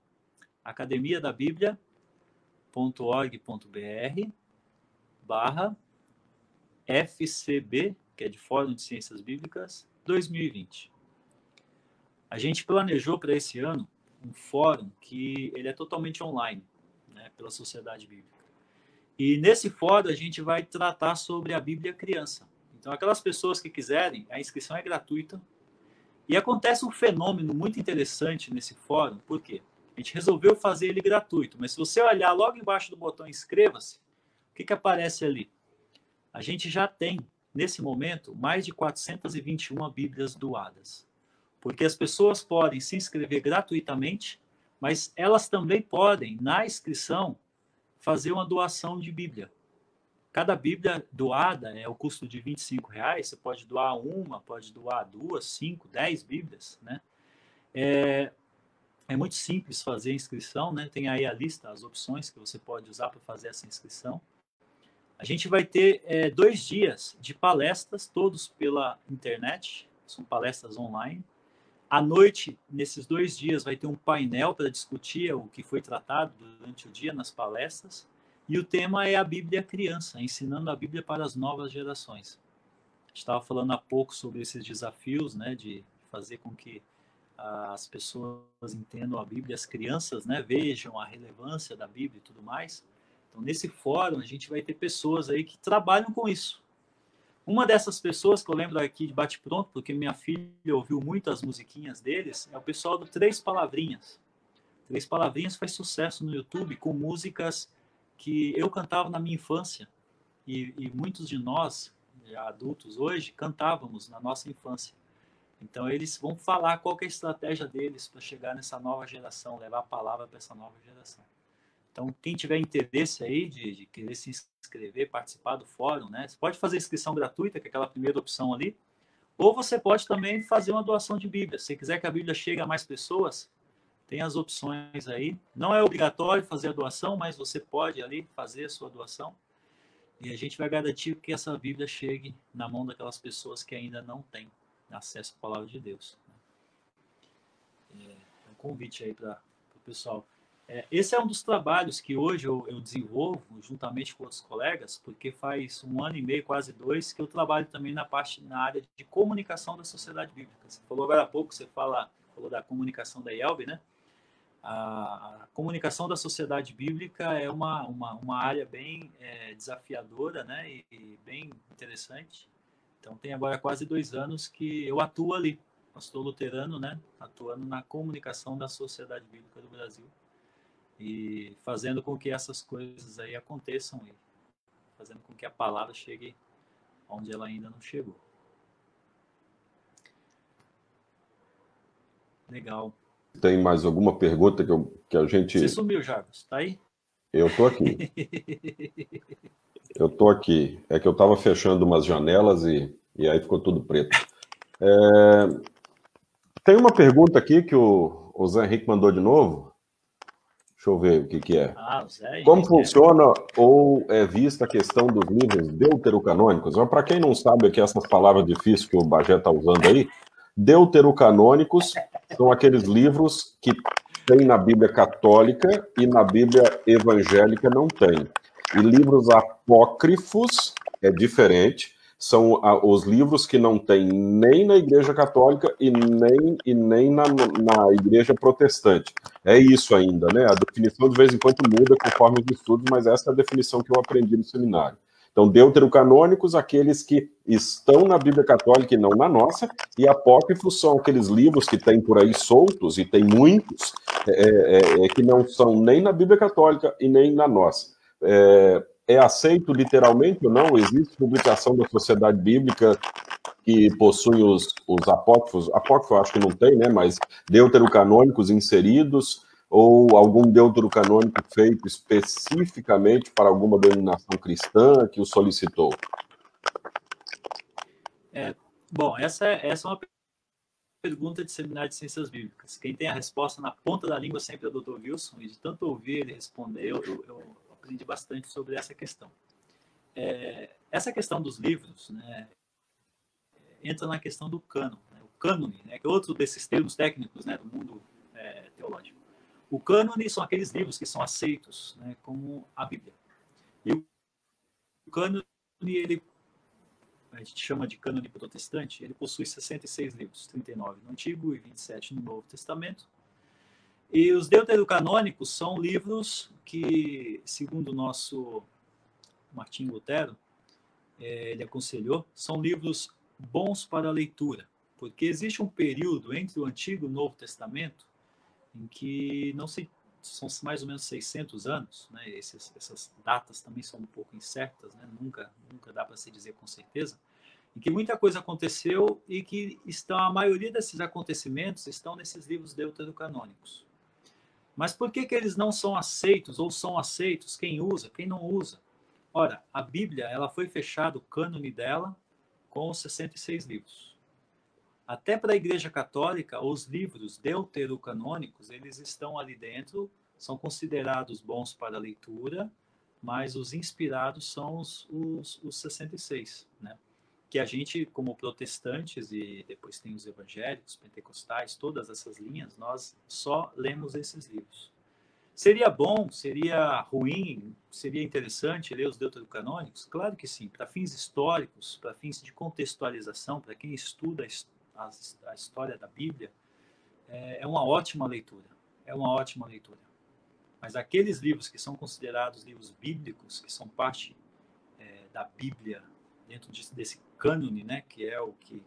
academiadabiblia.org.br/FCB, que é de Fórum de Ciências Bíblicas, 2020. A gente planejou para esse ano um fórum que ele é totalmente online, né, pela Sociedade Bíblica. E nesse fórum a gente vai tratar sobre a Bíblia criança. Então, aquelas pessoas que quiserem, a inscrição é gratuita. E acontece um fenômeno muito interessante nesse fórum, por quê? A gente resolveu fazer ele gratuito, mas se você olhar logo embaixo do botão inscreva-se, o que aparece ali? A gente já tem, nesse momento, mais de 421 Bíblias doadas. Porque as pessoas podem se inscrever gratuitamente, mas elas também podem, na inscrição, fazer uma doação de Bíblia. Cada Bíblia doada é o custo de R$25. Você pode doar uma, pode doar 2, 5, 10 Bíblias, né? É muito simples fazer a inscrição, né? Tem aí a lista, as opções que você pode usar para fazer essa inscrição. A gente vai ter 2 dias de palestras, todos pela internet, são palestras online. À noite, nesses 2 dias, vai ter um painel para discutir o que foi tratado durante o dia nas palestras. E o tema é a Bíblia criança, ensinando a Bíblia para as novas gerações. A gente estava falando há pouco sobre esses desafios, né, de fazer com que as pessoas entendam a Bíblia, as crianças, né, vejam a relevância da Bíblia e tudo mais. Então, nesse fórum, a gente vai ter pessoas aí que trabalham com isso. Uma dessas pessoas que eu lembro aqui de bate-pronto, porque minha filha ouviu muitas musiquinhas deles, é o pessoal do Três Palavrinhas. Três Palavrinhas faz sucesso no YouTube com músicas que eu cantava na minha infância e muitos de nós, já adultos hoje, cantávamos na nossa infância. Então eles vão falar qual que é a estratégia deles para chegar nessa nova geração, levar a palavra para essa nova geração. Então, quem tiver interesse aí de querer se inscrever, participar do fórum, né? Você pode fazer inscrição gratuita, que é aquela primeira opção ali, ou você pode também fazer uma doação de Bíblia. Se você quiser que a Bíblia chegue a mais pessoas, tem as opções aí. Não é obrigatório fazer a doação, mas você pode ali fazer a sua doação. E a gente vai garantir que essa Bíblia chegue na mão daquelas pessoas que ainda não têm acesso à palavra de Deus. É um convite aí para o pessoal. Esse é um dos trabalhos que hoje eu desenvolvo juntamente com outros colegas, porque faz 1 ano e meio, quase 2, que eu trabalho também na área de comunicação da sociedade bíblica. Você falou agora há pouco, falou da comunicação da IELB, né? A comunicação da sociedade bíblica é uma área bem desafiadora, né? E bem interessante. Então tem agora quase 2 anos que eu atuo ali, pastor luterano, né? Atuando na comunicação da sociedade bíblica do Brasil e fazendo com que essas coisas aí aconteçam e fazendo com que a palavra chegue onde ela ainda não chegou. Legal. tem mais alguma pergunta que a gente... Você sumiu, Jarbas. Tá aí? Eu tô aqui. Eu tô aqui. É que eu estava fechando umas janelas e aí ficou tudo preto. Tem uma pergunta aqui que o Zé Henrique mandou de novo. Deixa eu ver o que é. Ah, o Zé Como Henrique, funciona ou é vista a questão dos livros deuterocanônicos? Para quem não sabe aqui essas palavras difíceis que o Bagé está usando aí, deuterocanônicos são aqueles livros que tem na Bíblia católica e na Bíblia evangélica não tem. E livros apócrifos é diferente, são os livros que não tem nem na Igreja Católica e nem na Igreja Protestante. É isso ainda, né? A definição de vez em quando muda conforme os estudos, mas essa é a definição que eu aprendi no seminário. Então, deuterocanônicos, aqueles que estão na Bíblia Católica e não na nossa, e apócrifos são aqueles livros que tem por aí soltos, e tem muitos, que não são nem na Bíblia Católica e nem na nossa. É aceito literalmente ou não? Existe publicação da Sociedade Bíblica que possui os apócrifos? Apócrifo eu acho que não tem, né? Mas deuterocanônicos inseridos, ou algum deuterocanônico feito especificamente para alguma denominação cristã que o solicitou? Bom, essa é uma pergunta de seminário de Ciências Bíblicas. Quem tem a resposta na ponta da língua sempre é o Dr. Wilson, e de tanto ouvir ele responder, eu aprendi bastante sobre essa questão. Essa questão dos livros, né, entra na questão do cânon, né, o cânone, né, que é outro desses termos técnicos, né, do mundo teológico. O cânone são aqueles livros que são aceitos, né, como a Bíblia. E o cânone, a gente chama de cânone protestante, ele possui 66 livros, 39 no Antigo e 27 no Novo Testamento. E os deuterocanônicos são livros que, segundo o nosso Martinho Lutero, ele aconselhou, são livros bons para a leitura, porque existe um período entre o Antigo e o Novo Testamento em que não se são mais ou menos 600 anos, né? Essas datas também são um pouco incertas, né? Nunca dá para se dizer com certeza, em que muita coisa aconteceu e que a maioria desses acontecimentos estão nesses livros deuterocanônicos. Mas por que eles não são aceitos, ou são aceitos? Quem usa, quem não usa? Ora, a Bíblia, ela foi fechada, o cânone dela, com os 66 livros. Até para a Igreja Católica, os livros deuterocanônicos, eles estão ali dentro, são considerados bons para a leitura, mas os inspirados são os 66, né? Que a gente, como protestantes, e depois tem os evangélicos, pentecostais, todas essas linhas, nós só lemos esses livros. Seria bom, seria ruim, seria interessante ler os deuterocanônicos? Claro que sim, para fins históricos, para fins de contextualização, para quem estuda a história da Bíblia, é uma ótima leitura, é uma ótima leitura. Mas aqueles livros que são considerados livros bíblicos, que são parte da Bíblia, dentro desse cânone, né, que é o que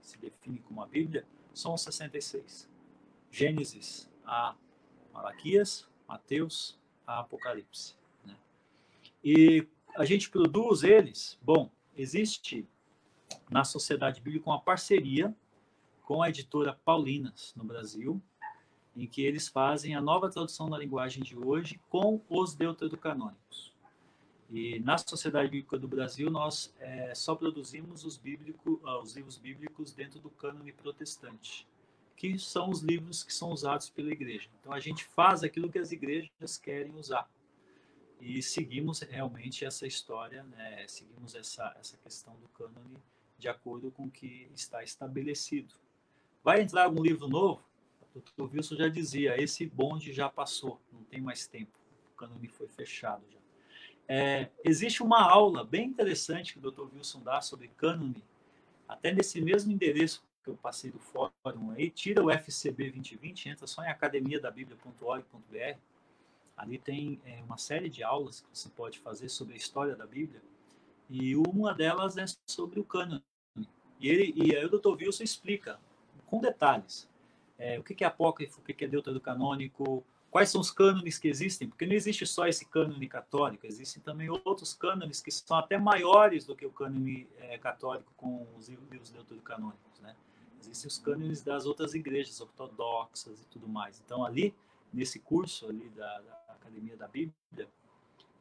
se define como a Bíblia, são os 66. Gênesis a Malaquias, Mateus a Apocalipse, né? E a gente produz eles, bom, existe na Sociedade Bíblica uma parceria com a editora Paulinas, no Brasil, em que eles fazem a nova tradução na linguagem de hoje com os deuterocanônicos. E na Sociedade Bíblica do Brasil, nós só produzimos os livros bíblicos dentro do cânone protestante, que são os livros que são usados pela igreja. Então, a gente faz aquilo que as igrejas querem usar. E seguimos realmente essa história, né? Seguimos essa questão do cânone de acordo com o que está estabelecido. Vai entrar algum livro novo? O Dr. Wilson já dizia, esse bonde já passou, não tem mais tempo. O cânone foi fechado já. Existe uma aula bem interessante que o Dr. Wilson dá sobre cânone, até nesse mesmo endereço que eu passei do fórum aí, tira o FCB 2020, entra só em academiadabiblia.org.br. Ali tem uma série de aulas que você pode fazer sobre a história da Bíblia, e uma delas é sobre o cânone. E aí o Dr. Wilson explica com detalhes o que é apócrifo, o que é deuterocanônico, quais são os cânones que existem, porque não existe só esse cânone católico, existem também outros cânones que são até maiores do que o cânone católico com os livros deuterocanônicos, né? existem os cânones das outras igrejas ortodoxas e tudo mais. Então, ali, nesse curso ali da Academia da Bíblia,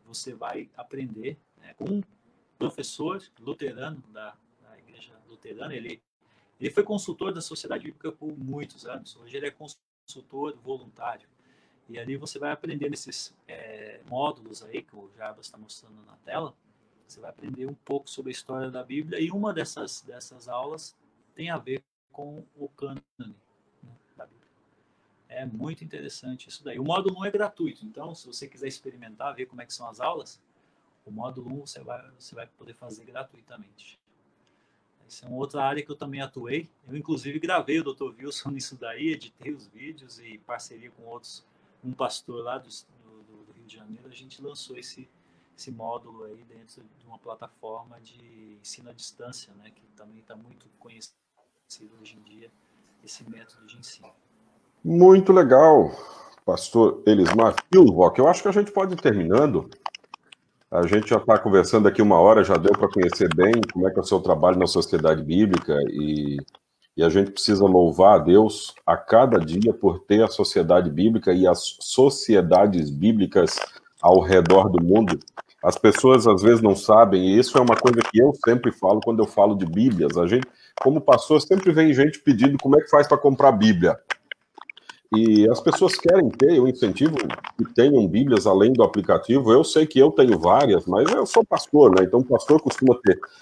você vai aprender, né, com um professor luterano da igreja luterana. Ele foi consultor da Sociedade Bíblica por muitos anos. Hoje ele é consultor voluntário. E ali você vai aprender nesses módulos aí, que o Jarbas está mostrando na tela, você vai aprender um pouco sobre a história da Bíblia, e uma dessas aulas tem a ver com o cânone, né, da Bíblia. É muito interessante isso daí. O módulo 1 é gratuito, então se você quiser experimentar, ver como é que são as aulas, o módulo 1 você vai poder fazer gratuitamente. Essa é uma outra área que eu também atuei. Eu, inclusive, gravei o Dr. Wilson nisso daí, editei os vídeos e, em parceria com outros, um pastor lá do Rio de Janeiro, a gente lançou esse módulo aí dentro de uma plataforma de ensino à distância, né, que também está muito conhecido hoje em dia, esse método de ensino. Muito legal, pastor Elismar Vilvock. Eu acho que a gente pode ir terminando. A gente já está conversando aqui 1 hora, já deu para conhecer bem como é que é o seu trabalho na Sociedade Bíblica, e a gente precisa louvar a Deus a cada dia por ter a Sociedade Bíblica e as sociedades bíblicas ao redor do mundo. As pessoas às vezes não sabem, e isso é uma coisa que eu sempre falo quando eu falo de Bíblias. A gente, como pastor, sempre vem gente pedindo como é que faz para comprar Bíblia. E as pessoas querem ter, eu incentivo que tenham Bíblias além do aplicativo. Eu sei que eu tenho várias, mas eu sou pastor, né? Então o pastor costuma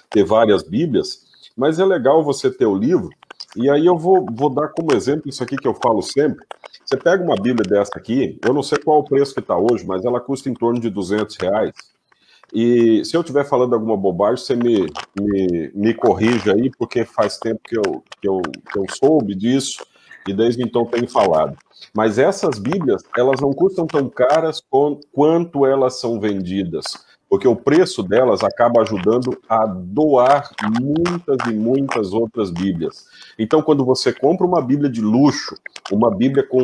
ter várias Bíblias, mas é legal você ter o livro. E aí eu vou dar como exemplo isso aqui que eu falo sempre. Você pega uma Bíblia dessa aqui, eu não sei qual o preço que está hoje, mas ela custa em torno de R$200. E se eu estiver falando alguma bobagem, você me corrija aí, porque faz tempo que eu soube disso, e desde então tenho falado. Mas essas Bíblias, elas não custam tão caras quanto elas são vendidas, porque o preço delas acaba ajudando a doar muitas e muitas outras Bíblias. Então, quando você compra uma Bíblia de luxo, uma Bíblia com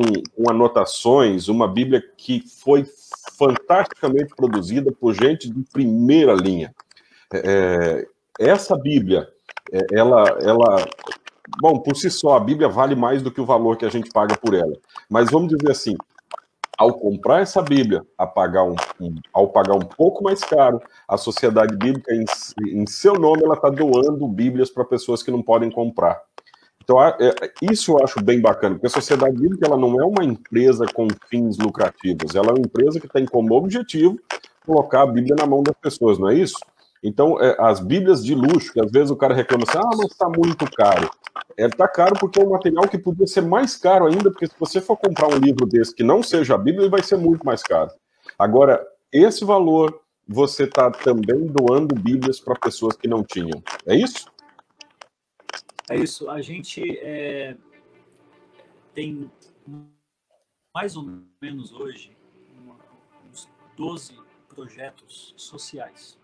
anotações, uma Bíblia que foi fantasticamente produzida por gente de primeira linha, essa Bíblia, bom, por si só, a Bíblia vale mais do que o valor que a gente paga por ela. Mas vamos dizer assim, ao comprar essa Bíblia, ao pagar um pouco mais caro, a Sociedade Bíblica, em seu nome, ela está doando Bíblias para pessoas que não podem comprar. Então, isso eu acho bem bacana, porque a Sociedade Bíblica ela não é uma empresa com fins lucrativos, ela é uma empresa que tem como objetivo colocar a Bíblia na mão das pessoas, não é isso? Então, as Bíblias de luxo, que às vezes o cara reclama assim, mas está muito caro. Está caro porque é um material que podia ser mais caro ainda, porque se você for comprar um livro desse que não seja a Bíblia, ele vai ser muito mais caro. Agora, esse valor, você está também doando Bíblias para pessoas que não tinham. É isso? É isso. A gente tem mais ou menos hoje uns 12 projetos sociais.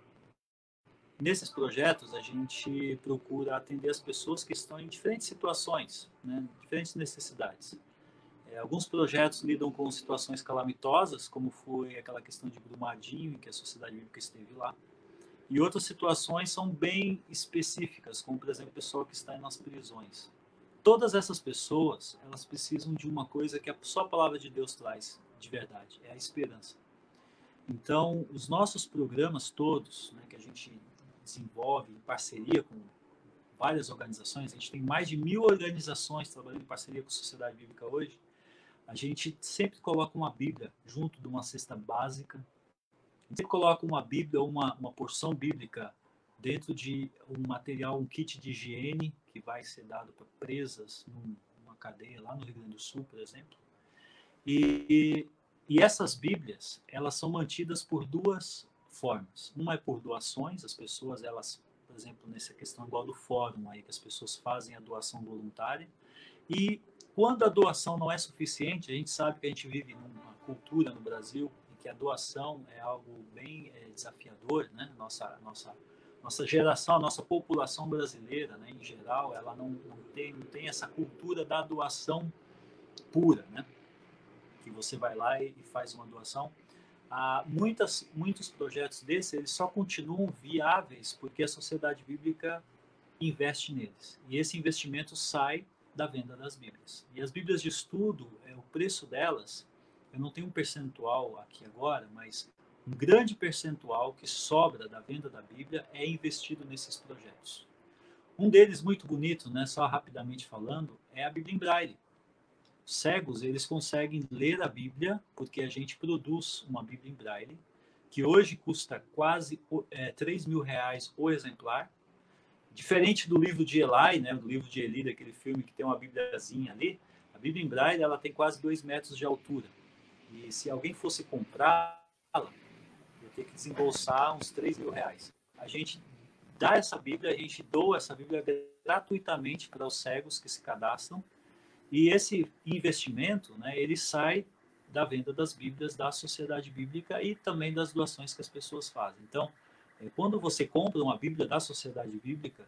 Nesses projetos, a gente procura atender as pessoas que estão em diferentes situações, né, diferentes necessidades. Alguns projetos lidam com situações calamitosas, como foi aquela questão de Brumadinho, em que a Sociedade Bíblica esteve lá. E outras situações são bem específicas, como, por exemplo, o pessoal que está nas prisões. Todas essas pessoas, elas precisam de uma coisa que só a palavra de Deus traz, de verdade, é a esperança. Então, os nossos programas todos, né, que a gente desenvolve em parceria com várias organizações, a gente tem mais de 1000 organizações trabalhando em parceria com a Sociedade Bíblica hoje, a gente sempre coloca uma Bíblia junto de uma cesta básica. Você coloca uma Bíblia ou uma porção bíblica dentro de um material, um kit de higiene que vai ser dado para presas numa cadeia lá no Rio Grande do Sul, por exemplo. E essas Bíblias, elas são mantidas por duas formas. Uma é por doações, as pessoas, elas, por exemplo, nessa questão igual do fórum aí, que as pessoas fazem a doação voluntária. E quando a doação não é suficiente, a gente sabe que a gente vive numa cultura no Brasil que a doação é algo bem desafiador, né? Nossa geração, a nossa população brasileira, né, em geral, ela não tem essa cultura da doação pura, né? Que você vai lá e faz uma doação. Muitos projetos desses, eles só continuam viáveis porque a Sociedade Bíblica investe neles. E esse investimento sai da venda das Bíblias. E as Bíblias de estudo, o preço delas, eu não tenho um percentual aqui agora, mas um grande percentual que sobra da venda da Bíblia é investido nesses projetos. Um deles muito bonito, né, só rapidamente falando, é a Bíblia em Braille. Os cegos, eles conseguem ler a Bíblia porque a gente produz uma Bíblia em Braille, que hoje custa quase R$ 3.000 o exemplar. Diferente do livro de Eli, né, do livro de Eli, daquele filme que tem uma bíbliazinha ali, a Bíblia em Braille ela tem quase 2 metros de altura. E se alguém fosse comprá-la, ia ter que desembolsar uns R$ 3.000. A gente dá essa Bíblia, a gente doa essa Bíblia gratuitamente para os cegos que se cadastram. E esse investimento, né, ele sai da venda das Bíblias da Sociedade Bíblica e também das doações que as pessoas fazem. Então, quando você compra uma Bíblia da Sociedade Bíblica,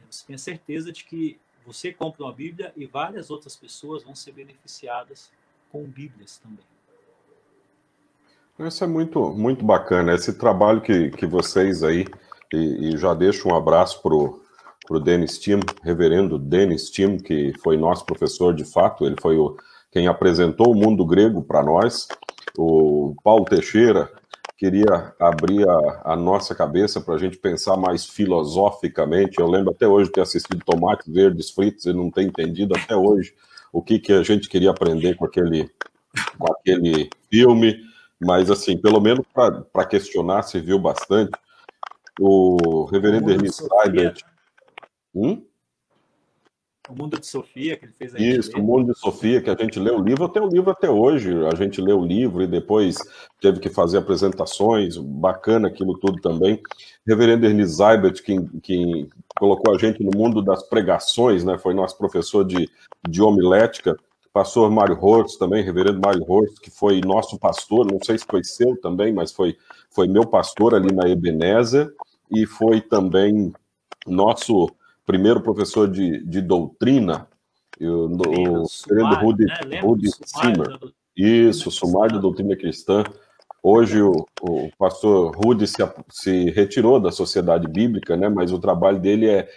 você tem a certeza de que você compra uma Bíblia e várias outras pessoas vão ser beneficiadas com Bíblias também. Isso é muito, muito bacana, esse trabalho que vocês aí, e já deixo um abraço para o Dennis Timm, reverendo Dennis Timm, que foi nosso professor de fato, ele foi quem apresentou o mundo grego para nós. O Paulo Teixeira queria abrir a nossa cabeça para a gente pensar mais filosoficamente. Eu lembro até hoje de ter assistido Tomates Verdes Fritos e não ter entendido até hoje o que a gente queria aprender com aquele filme, mas assim, pelo menos para questionar serviu bastante. O reverendo Ernie Seibert. O Mundo de Sofia, que ele fez a gente Isso, ler. O Mundo de Sofia, que a gente lê o livro. Eu tenho o livro até hoje. A gente lê o livro e depois teve que fazer apresentações. Bacana aquilo tudo também. Reverendo Ernie Seibert, que colocou a gente no mundo das pregações, né? Foi nosso professor de homilética. Pastor Mário Horst também, reverendo Mário Horst, que foi nosso pastor, não sei se foi seu também, mas foi meu pastor ali na Ebenezer, e foi também nosso primeiro professor de doutrina, o reverendo Rudy Simmer. Isso, Sumário da Doutrina Cristã. Hoje o pastor Rudy se retirou da Sociedade Bíblica, né, mas o trabalho dele é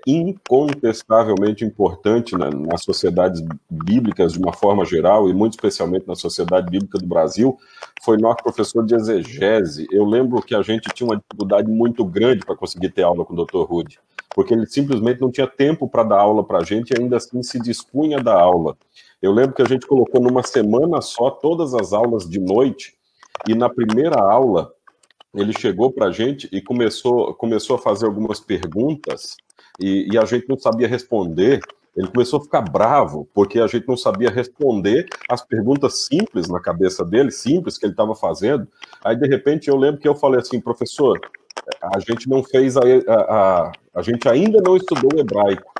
incontestavelmente importante nas sociedades bíblicas de uma forma geral, e muito especialmente na Sociedade Bíblica do Brasil. Foi nosso professor de exegese. Eu lembro que a gente tinha uma dificuldade muito grande para conseguir ter aula com o Dr. Rudy, porque ele simplesmente não tinha tempo para dar aula para a gente e ainda assim se dispunha a dar aula. Eu lembro que a gente colocou numa semana só todas as aulas de noite, e na primeira aula ele chegou para a gente e começou a fazer algumas perguntas e a gente não sabia responder. Ele começou a ficar bravo porque a gente não sabia responder as perguntas simples na cabeça dele, simples que ele estava fazendo. Aí, de repente, eu lembro que eu falei assim, professor, a gente não fez, a gente ainda não estudou hebraico.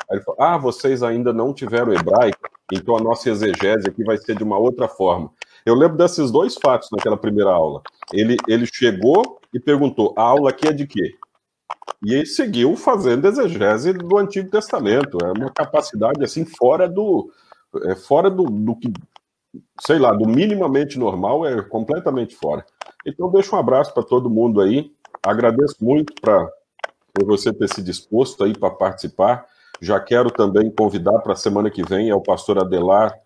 Aí ele falou, vocês ainda não tiveram hebraico, então a nossa exegese aqui vai ser de uma outra forma. Eu lembro desses dois fatos naquela primeira aula. Ele chegou e perguntou, a aula aqui é de quê? E ele seguiu fazendo exegese do Antigo Testamento. É uma capacidade assim fora do que, sei lá, do minimamente normal, é completamente fora. Então deixo um abraço para todo mundo aí. Agradeço muito por você ter se disposto aí para participar. Já quero também convidar para a semana que vem é o pastor Adelar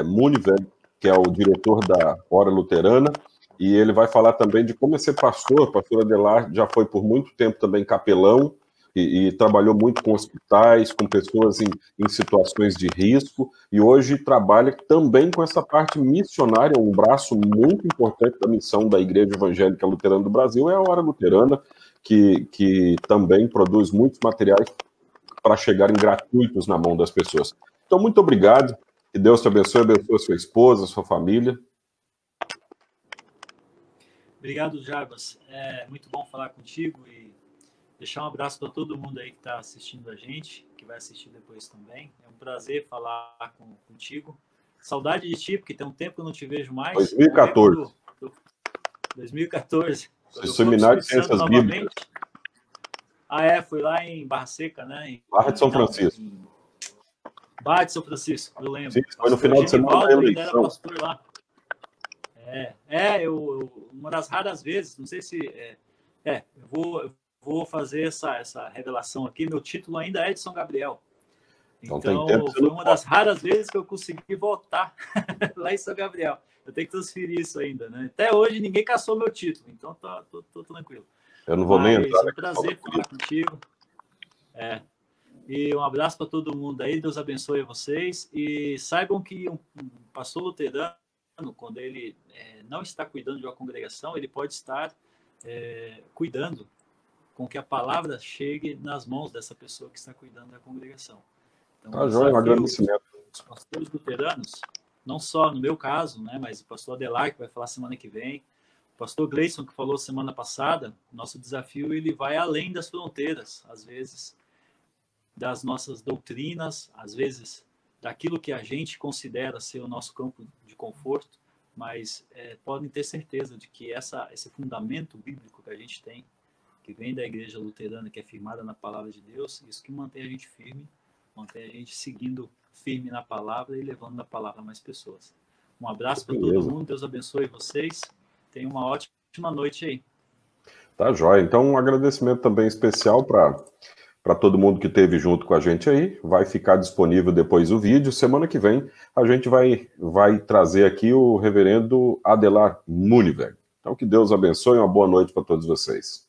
Munivel, que é o diretor da Hora Luterana, e ele vai falar também de como é ser pastor. O pastor Adelar já foi por muito tempo também capelão e trabalhou muito com hospitais, com pessoas em situações de risco, e hoje trabalha também com essa parte missionária. Um braço muito importante da missão da Igreja Evangélica Luterana do Brasil é a Hora Luterana, que também produz muitos materiais para chegarem gratuitos na mão das pessoas. Então, muito obrigado. Que Deus te abençoe a sua esposa, a sua família. Obrigado, Jarbas. É muito bom falar contigo e deixar um abraço para todo mundo aí que está assistindo a gente, que vai assistir depois também. É um prazer falar contigo. Saudade de ti, porque tem um tempo que eu não te vejo mais. 2014. 2014. Seminário de Ciências Bíblicas. Foi lá em Barra Seca, né? Barra de São Francisco. Barra de São Francisco, eu lembro. Sim, foi no final de semana da eleição. Lá. Uma das raras vezes, não sei se... eu vou fazer essa revelação aqui. Meu título ainda é de São Gabriel. Então tem tempo, foi uma das raras vezes que eu consegui votar lá em São Gabriel. Eu tenho que transferir isso ainda, né? Até hoje ninguém caçou meu título, então tô tranquilo. Eu não vou nem entrar. É um prazer falar contigo. E um abraço para todo mundo aí, Deus abençoe vocês. E saibam que um pastor luterano, quando ele não está cuidando de uma congregação, ele pode estar cuidando com que a palavra chegue nas mãos dessa pessoa que está cuidando da congregação. Então, joia, um agradecimento. Os pastores luteranos, não só no meu caso, né, mas o pastor Adelar, que vai falar semana que vem, o pastor Gleison, que falou semana passada, nosso desafio ele vai além das fronteiras, às vezes, das nossas doutrinas, às vezes, daquilo que a gente considera ser o nosso campo de conforto, mas podem ter certeza de que esse fundamento bíblico que a gente tem, que vem da igreja luterana, que é firmada na palavra de Deus, isso que mantém a gente firme, mantém a gente seguindo firme na palavra e levando na palavra mais pessoas. Um abraço para todo mundo, Deus abençoe vocês, tenham uma ótima noite aí. Tá joia, então um agradecimento também especial para todo mundo que esteve junto com a gente aí, vai ficar disponível depois o vídeo, semana que vem a gente vai trazer aqui o reverendo Adelar Muniver. Então que Deus abençoe, uma boa noite para todos vocês.